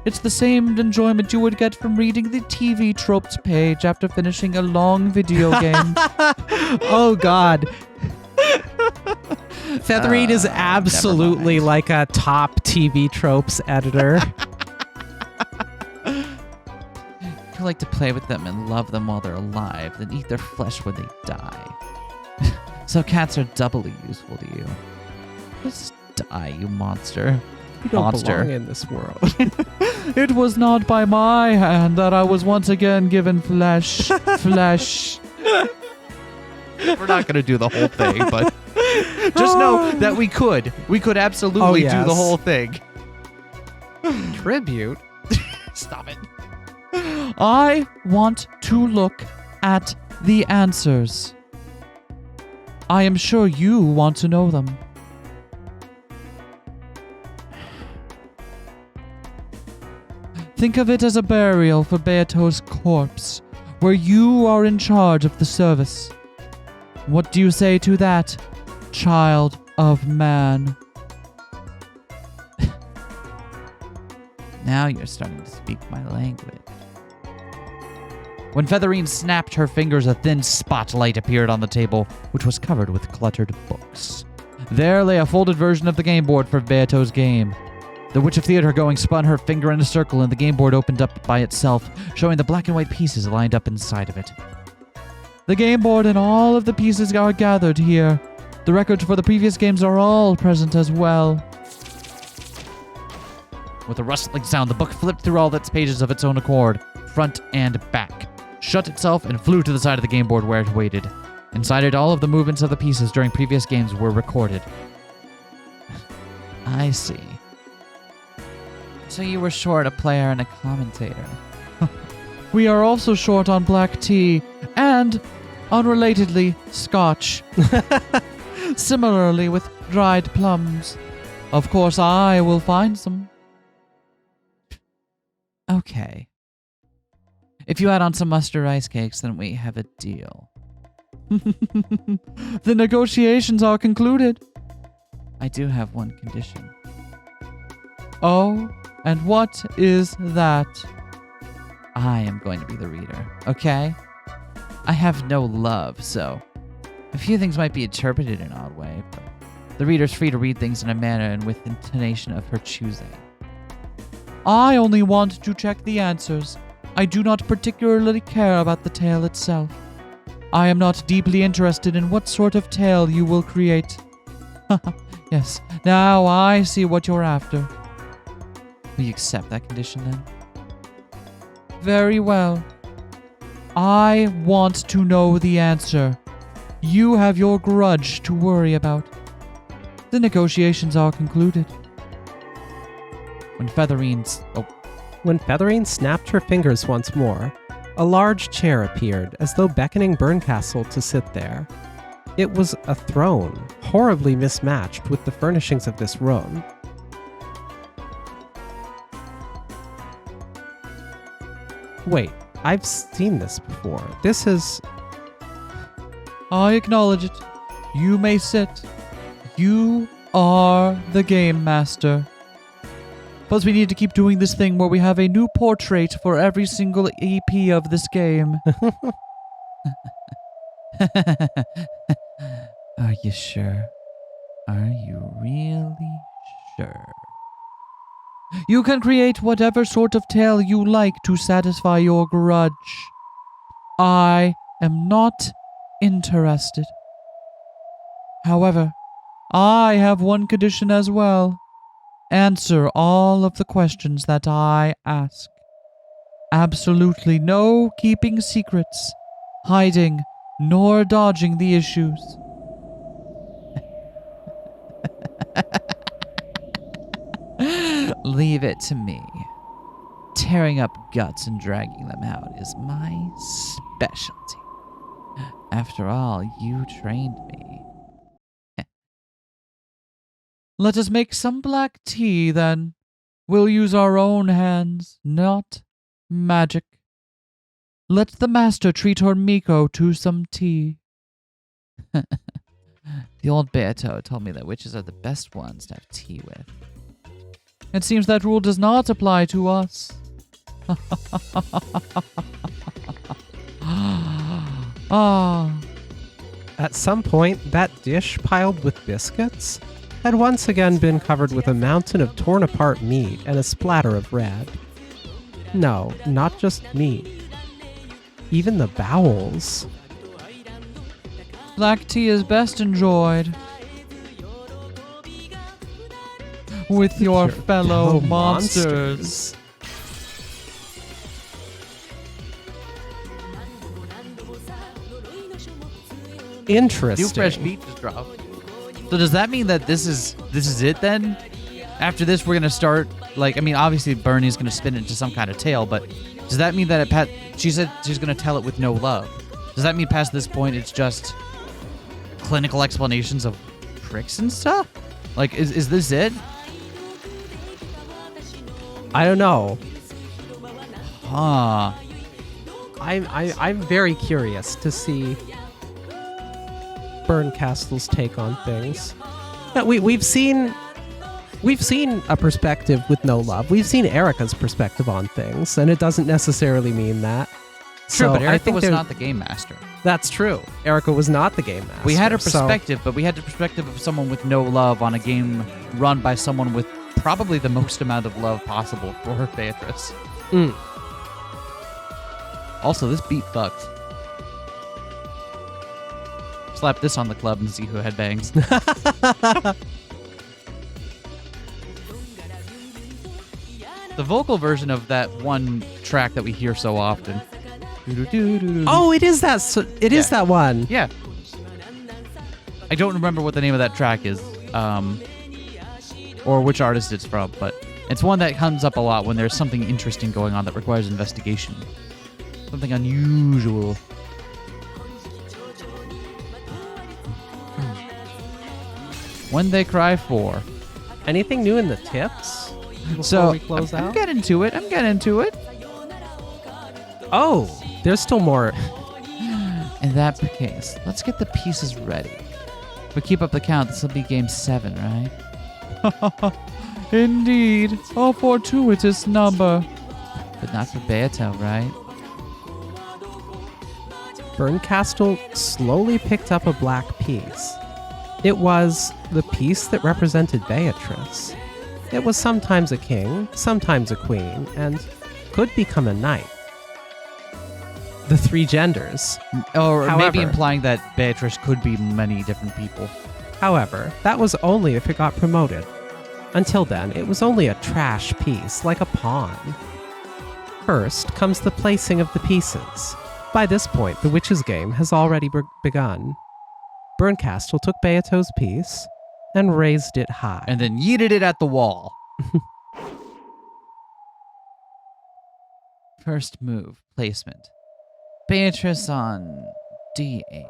It's the same enjoyment you would get from reading the TV tropes page after finishing a long video game. Oh, God. Featherine is absolutely like a top TV tropes editor. You like to play with them and love them while they're alive, then eat their flesh when they die. So cats are doubly useful to you. Just die, you monster. You don't Monster. belong in this world. It was not by my hand that I was once again given flesh. Flesh. We're not going to do the whole thing, but Just know that we could. We could absolutely do the yes. whole thing. Tribute? Stop it. I want to look at the answers. I am sure you want to know them. Think of it as a burial for Beato's corpse, where you are in charge of the service. What do you say to that, child of man? now you're starting to speak my language. When Featherine snapped her fingers, a thin spotlight appeared on the table, which was covered with cluttered books. There lay a folded version of the game board for Beato's game. The Witch of Theater going spun her finger in a circle, and the game board opened up by itself, showing the black and white pieces lined up inside of it. The game board and all of the pieces are gathered here. The records for the previous games are all present as well. With a rustling sound, the book flipped through all its pages of its own accord, front and back, shut itself, and flew to the side of the game board where it waited. Inside it, all of the movements of the pieces during previous games were recorded. I see. So you were short a player and a commentator. We are also short on black tea and, unrelatedly, scotch. Similarly with dried plums. Of course, I will find some. Okay. If you add on some mustard rice cakes, then we have a deal. The negotiations are concluded. I do have one condition. Oh, and what is that? I am going to be the reader, okay? I have no love, so a few things might be interpreted in an odd way, but the reader's free to read things in a manner and with intonation of her choosing. I only want to check the answers. I do not particularly care about the tale itself. I am not deeply interested in what sort of tale you will create. Yes, now I see what you're after. Will you accept that condition then? Very well. I want to know the answer. You have your grudge to worry about. The negotiations are concluded. When Featherine snapped her fingers once more, a large chair appeared, as though beckoning Berncastle to sit there. It was a throne, horribly mismatched with the furnishings of this room. Wait, I've seen this before. This is... I acknowledge it. You may sit. You are the game master. Plus, we need to keep doing this thing where we have a new portrait for every single EP of this game. Are you sure? Are you really sure? You can create whatever sort of tale you like to satisfy your grudge. I am not interested. However, I have one condition as well. Answer all of the questions that I ask. Absolutely no keeping secrets, hiding, nor dodging the issues. to me. Tearing up guts and dragging them out is my specialty. After all, you trained me. Let us make some black tea, then. We'll use our own hands, not magic. Let the master treat her Miko to some tea. The old Beato told me that witches are the best ones to have tea with. It seems that rule does not apply to us. Ah. At some point, that dish piled with biscuits had once again been covered with a mountain of torn apart meat and a splatter of red. No, not just meat. Even the bowels. Black tea is best enjoyed with your fellow monsters. Interesting. New fresh meat just dropped. So does that mean that this is it then? After this, we're gonna start obviously Bernie's gonna spin it into some kind of tale, but does that mean that she said she's gonna tell it with no love? Does that mean past this point it's just clinical explanations of tricks and stuff? Like, is this it? I don't know. Huh. I'm very curious to see Berncastle's take on things. Now, we've seen a perspective with no love. We've seen Erica's perspective on things, and it doesn't necessarily mean that. True, but I Erica think was not the game master. That's true. Erica was not the game master. We had her so- perspective, but we had the perspective of someone with no love on a game run by someone with probably the most amount of love possible for Beatrice. Mm. Also, this beat fucked. Slap this on the club and see who headbangs. The vocal version of that one track that we hear so often. Oh, it is that. It is that one. Yeah. I don't remember what the name of that track is, or which artist it's from, but it's one that comes up a lot when there's something interesting going on that requires investigation. Something unusual. When they cry for. Anything new in the tips before So we close I'm out? getting to it. Oh, there's still more. In that case, let's get the pieces ready. If we keep up the count, this will be game 7, right? Indeed. A fortuitous number. But not for Beato, right? Berncastle slowly picked up a black piece. It was the piece that represented Beatrice. It was sometimes a king, sometimes a queen, and could become a knight. The three genders. Or However- maybe implying that Beatrice could be many different people. However, that was only if it got promoted. Until then, it was only a trash piece, like a pawn. First comes the placing of the pieces. By this point, the witch's game has already begun. Berncastle took Beato's piece and raised it high. And then yeeted it at the wall. First move, placement. Beatrice on D8.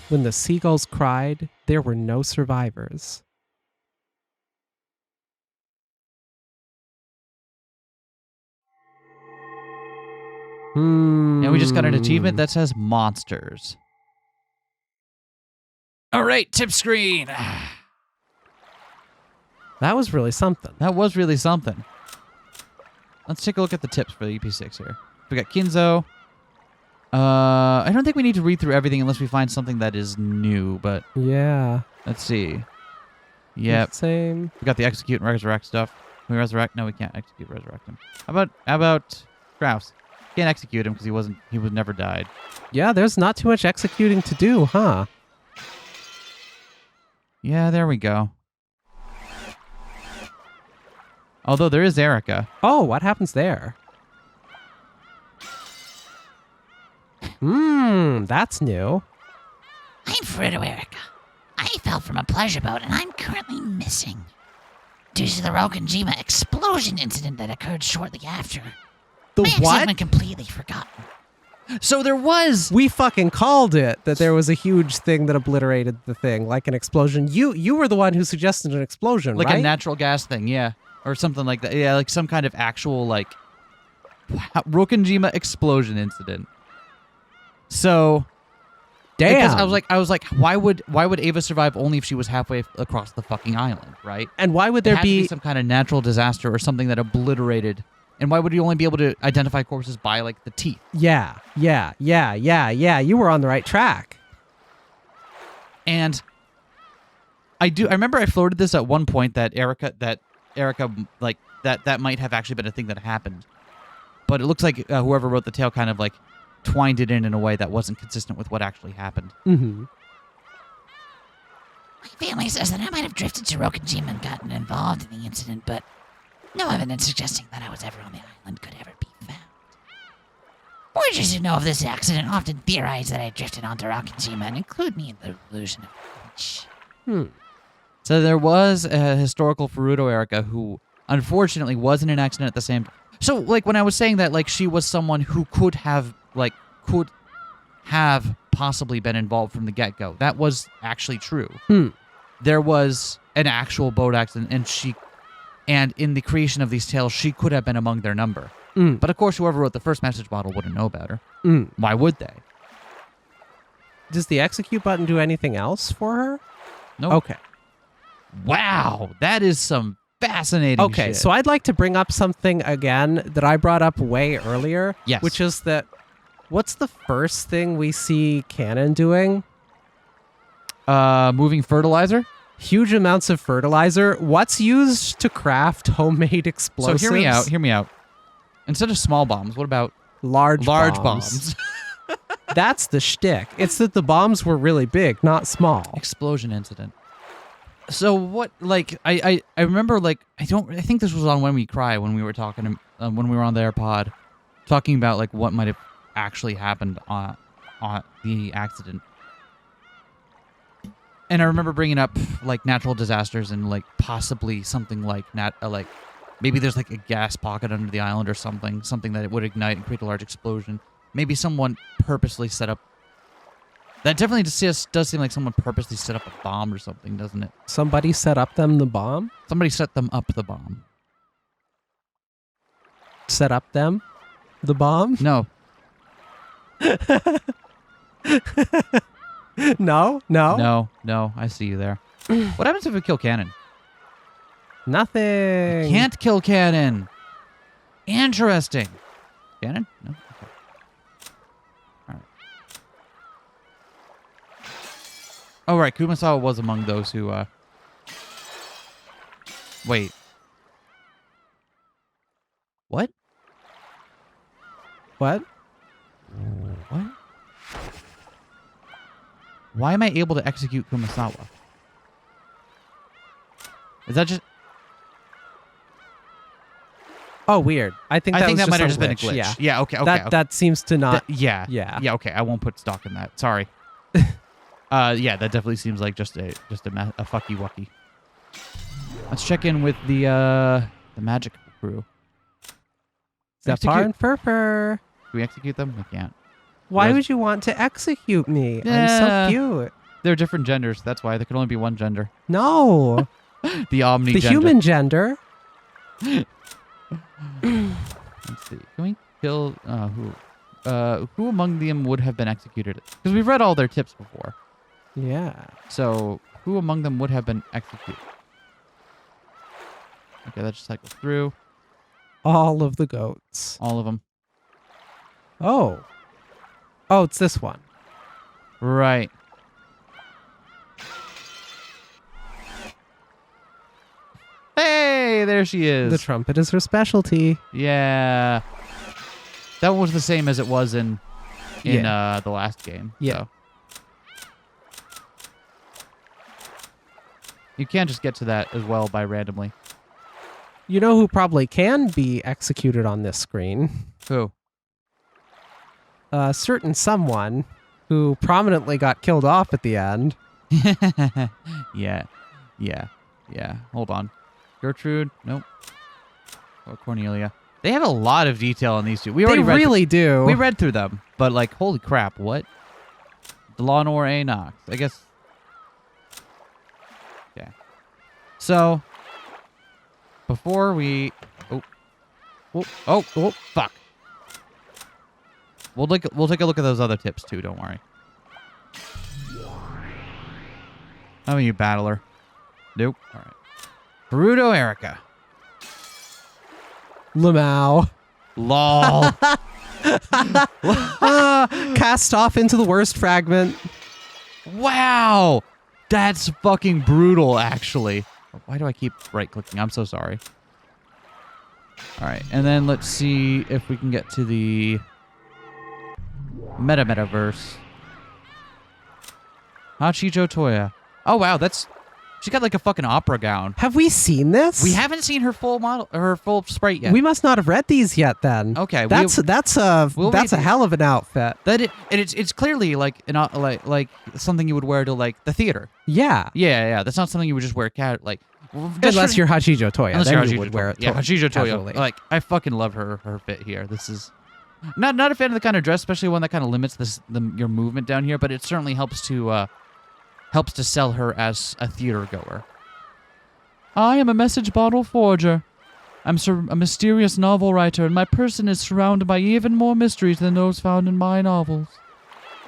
When the seagulls cried, there were no survivors. And we just got an achievement that says monsters. All right, tip screen. That was really something. That was really something. Let's take a look at the tips for the EP6 here. We got Kinzo. I don't think we need to read through everything unless we find something that is new, but Yeah. let's see. Yep. Same. We got the execute and resurrect stuff. Can we resurrect? No, we can't execute resurrect him. How about Kraus? Can't execute him because he was never died. Yeah, there's not too much executing to do, huh? Yeah, there we go. Although there is Erica. Oh, what happens there? That's new. I'm Fritto Erica. I fell from a pleasure boat and I'm currently missing. due to the Rokkenjima explosion incident that occurred shortly after. The I actually what? been completely forgotten. So there was. We fucking called it that there was a huge thing that obliterated the thing, like an explosion. You were the one who suggested an explosion, Like right? a natural gas thing, yeah. Or something like that. Yeah, like some kind of actual, like, Rokkenjima explosion incident. So, Damn. because I was like, why would Ava survive only if she was halfway across the fucking island, right? And why would There there had to be be some kind of natural disaster or something that obliterated. And why would you only be able to identify corpses by, like, the teeth? Yeah. You were on the right track. And I remember I floated this at one point that Erica, like, that might have actually been a thing that happened. But it looks like whoever wrote the tale kind of, like, twined it in a way that wasn't consistent with what actually happened. Mm-hmm. My family says that I might have drifted to Rokkenjima and gotten involved in the incident, but no evidence suggesting that I was ever on the island could ever be found. Voyagers who know of this accident often theorize that I drifted onto Rokkenjima and include me in the illusion of knowledge. So there was a historical Furuto Erica who unfortunately was in an accident at the same time. So, like, when I was saying that, like, she was someone who could have possibly been involved from the get-go, that was actually true. There was an actual boat accident, and in the creation of these tales, she could have been among their number. But of course, whoever wrote the first message bottle wouldn't know about her. Why would they? Does the execute button do anything else for her? No. Okay. Wow, that is some fascinating Okay, shit. so I'd like to bring up something again that I brought up way earlier. Yes. Which is that, what's the first thing we see Canon doing? Moving fertilizer? Huge amounts of fertilizer. What's used to craft homemade explosives? So hear me out. Instead of small bombs, what about Large bombs? That's the shtick. It's that the bombs were really big, not small. Explosion incident. So what, like, I remember, like, I think this was on When We Cry when we were talking, when we were on their pod, talking about, like, what might have actually happened on the accident. And I remember bringing up, like, natural disasters and, like, possibly something like, maybe there's, like, a gas pocket under the island or something that it would ignite and create a large explosion. Maybe someone purposely set up. That definitely does seem like someone purposely set up a bomb or something, doesn't it? Somebody set up them the bomb? Somebody set them up the bomb. Set up them the bomb? No. No? No, I see you there. What happens if we kill Cannon? Nothing. Can't kill Cannon. Interesting. Cannon? No? Okay. All right. Oh, right. Kumasawa was among those who, Wait. What? What? What? Why am I able to execute Kumasawa? Is that just... Oh, weird. I think that might have just just been a glitch. Yeah, okay. That seems to not... Yeah, okay. I won't put stock in that. Sorry. Yeah, that definitely seems like just a fucky wucky. Let's check in with the magic crew. Zephyr and Furfur. Can we execute them? We can't. Why would you want to execute me? I'm so cute. They're different genders. That's why there can only be one gender. No. The omni. The human gender. Let's see. Can we kill who? Who among them would have been executed? Because we've read all their tips before. Yeah. So who among them would have been executed? Okay, that just cycles through. All of the goats. All of them. Oh. Oh, it's this one. Right. Hey, there she is. The trumpet is her specialty. Yeah. That one was the same as it was in the last game. Yeah. So. You can't just get to that as well by randomly. You know who probably can be executed on this screen? Who? A certain someone who prominently got killed off at the end. Yeah. Hold on. Gertrude? Nope. Or Cornelia. They have a lot of detail on these two. We They already read really do. We read through them, but like, holy crap, what? Delano A. Knox. I guess. Okay. So, before we... Oh, fuck. We'll take a look at those other tips too, don't worry. How about you, battler? Nope. All right. Perudo Erica. Lamau. Lol. Cast off into the worst fragment. Wow. That's fucking brutal, actually. Why do I keep right-clicking? I'm so sorry. All right, and then let's see if we can get to the metaverse. Hachijo Toya. Oh, wow, that's... She got like a fucking opera gown. Have we seen this? We haven't seen her full model, her full sprite yet. We must not have read these yet. Then Okay, that's a hell of an outfit. It's clearly like like something you would wear to like the theater. Yeah. Yeah. That's not something you would just wear Unless you're Hachijo Toya, Unless then you're you Hachijo would wear it. Yeah, Hachijo Toya. casually. Like, I fucking love her fit here. This is not a fan of the kind of dress, especially one that kind of limits your movement down here. But it certainly helps to sell her as a theater goer. I am a message bottle forger. I'm a mysterious novel writer, and my person is surrounded by even more mysteries than those found in my novels.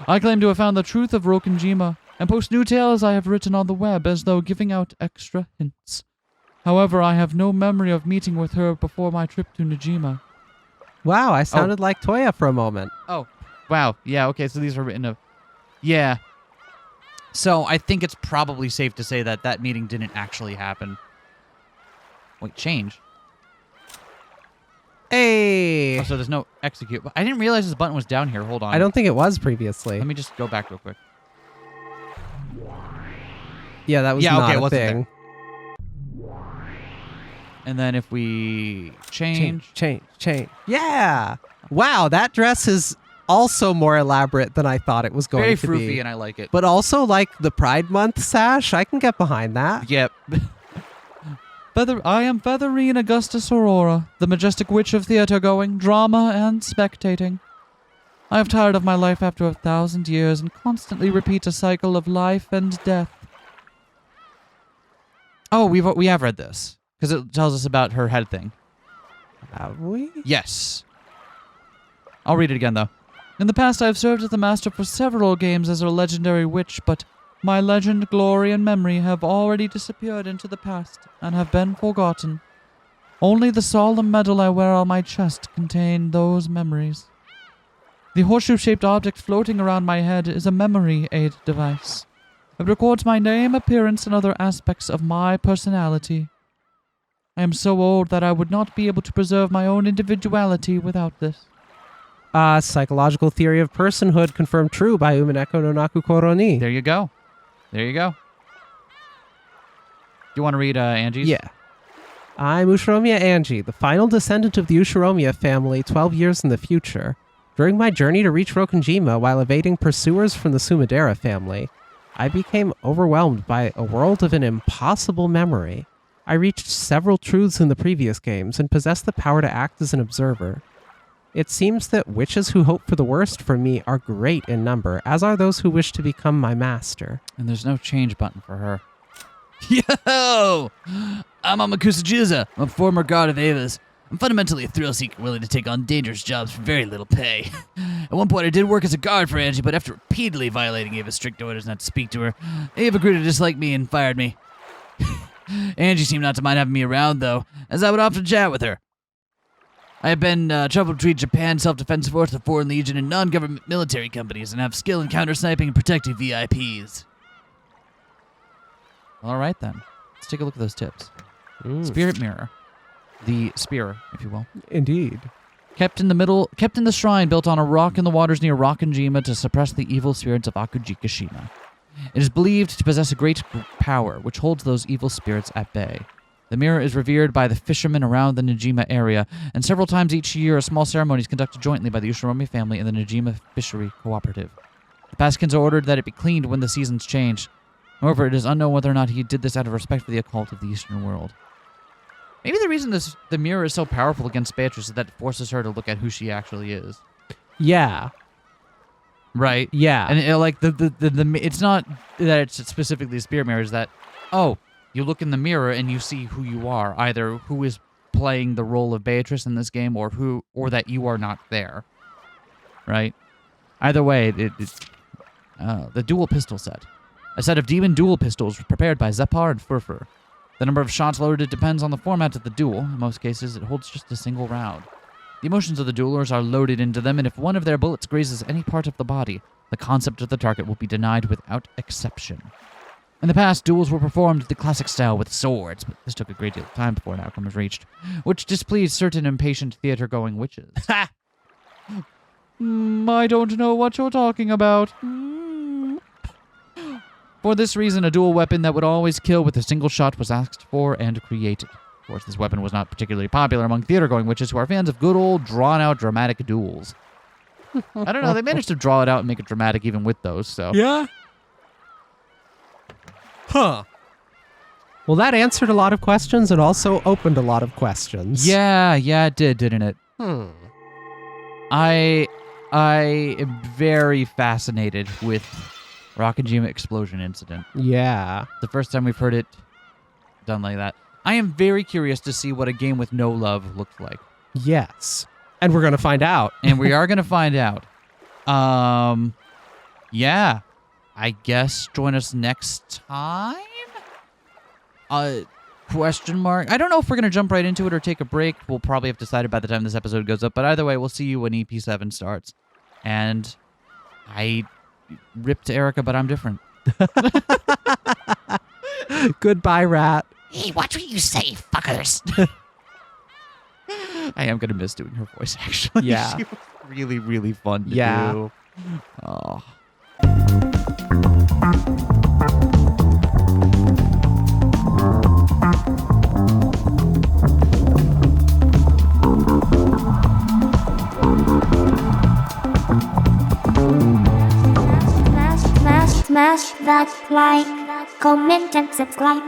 I claim to have found the truth of Rokkenjima, and post new tales I have written on the web as though giving out extra hints. However, I have no memory of meeting with her before my trip to Najima. Wow, I sounded like Toya for a moment. Oh, wow. Yeah, okay, so these are written of... Yeah. So I think it's probably safe to say that meeting didn't actually happen. Wait, change? Hey! Oh, so there's no execute. I didn't realize this button was down here. Hold on. I don't think it was previously. Let me just go back real quick. Yeah, that was not okay, it a wasn't thing. And then if we change... Change. Yeah! Wow, that dress is also more elaborate than I thought it was going Very to froofy, be. and I like it. But also, like, the Pride Month sash, I can get behind that. Yep. I am Featherine Augustus Aurora, the majestic witch of theater-going, drama, and spectating. I have tired of my life after 1,000 years and constantly repeat a cycle of life and death. Oh, we have read this, because it tells us about her head thing. Have we? Yes. I'll read it again, though. In the past, I have served as the master for several games as a legendary witch, but my legend, glory, and memory have already disappeared into the past and have been forgotten. Only the solemn medal I wear on my chest contains those memories. The horseshoe-shaped object floating around my head is a memory aid device. It records my name, appearance, and other aspects of my personality. I am so old that I would not be able to preserve my own individuality without this. Psychological theory of personhood confirmed true by Umineko no Nakukoro ni. There you go. There you go. You want to read Angie's? Yeah. I'm Ushiromiya Angie, the final descendant of the Ushiromiya family 12 years in the future. During my journey to reach Rokkenjima while evading pursuers from the Sumadera family, I became overwhelmed by a world of an impossible memory. I reached several truths in the previous games and possessed the power to act as an observer. It seems that witches who hope for the worst from me are great in number, as are those who wish to become my master. And there's no change button for her. Yo! I'm Amakusa Juza. I'm a former guard of Ava's. I'm fundamentally a thrill seeker willing to take on dangerous jobs for very little pay. At one point I did work as a guard for Angie, but after repeatedly violating Ava's strict orders not to speak to her, Ava grew to dislike me and fired me. Angie seemed not to mind having me around, though, as I would often chat with her. I have been traveled between Japan Self-Defense Force, the Foreign Legion, and non-government military companies, and have skill in counter-sniping and protecting VIPs. All right, then. Let's take a look at those tips. Spirit Mirror. The spear, if you will. Indeed. Kept in the shrine built on a rock in the waters near Rokkenjima to suppress the evil spirits of Akujikashima. It is believed to possess a great power, which holds those evil spirits at bay. The mirror is revered by the fishermen around the Najima area, and several times each year a small ceremony is conducted jointly by the Ushiromi family and the Najima Fishery Cooperative. The Paskins are ordered that it be cleaned when the seasons change. However, it is unknown whether or not he did this out of respect for the occult of the Eastern world. Maybe the reason the mirror is so powerful against Beatrice is that it forces her to look at who she actually is. Yeah. Right? Yeah. And it's not that it's specifically a spirit mirror, it's that, oh, you look in the mirror and you see who you are, either who is playing the role of Beatrice in this game or that you are not there. Right? Either way, the dual pistol set. A set of demon dual pistols prepared by Zepar and Furfur. The number of shots loaded depends on the format of the duel. In most cases, it holds just a single round. The emotions of the duelers are loaded into them, and if one of their bullets grazes any part of the body, the concept of the target will be denied without exception. In the past, duels were performed the classic style with swords, but this took a great deal of time before an outcome was reached, which displeased certain impatient theater-going witches. Ha! I don't know what you're talking about. For this reason, a dual weapon that would always kill with a single shot was asked for and created. Of course, this weapon was not particularly popular among theater-going witches who are fans of good old, drawn-out, dramatic duels. I don't know, they managed to draw it out and make it dramatic even with those, so... Yeah? Huh. Well, that answered a lot of questions and also opened a lot of questions. Yeah, it did, didn't it? I am very fascinated with Rokkenjima explosion incident. Yeah. The first time we've heard it done like that. I am very curious to see what a game with no love looks like. Yes. And we're going to find out. And we are going to find out. Yeah. I guess join us next time? Question mark. I don't know if we're going to jump right into it or take a break. We'll probably have decided by the time this episode goes up. But either way, we'll see you when EP7 starts. And I ripped Erica, but I'm different. Goodbye, Rat. Hey, watch what you say, fuckers. I am going to miss doing her voice, actually. Yeah. She was really, really fun to do. Oh. Smash that like, comment and subscribe.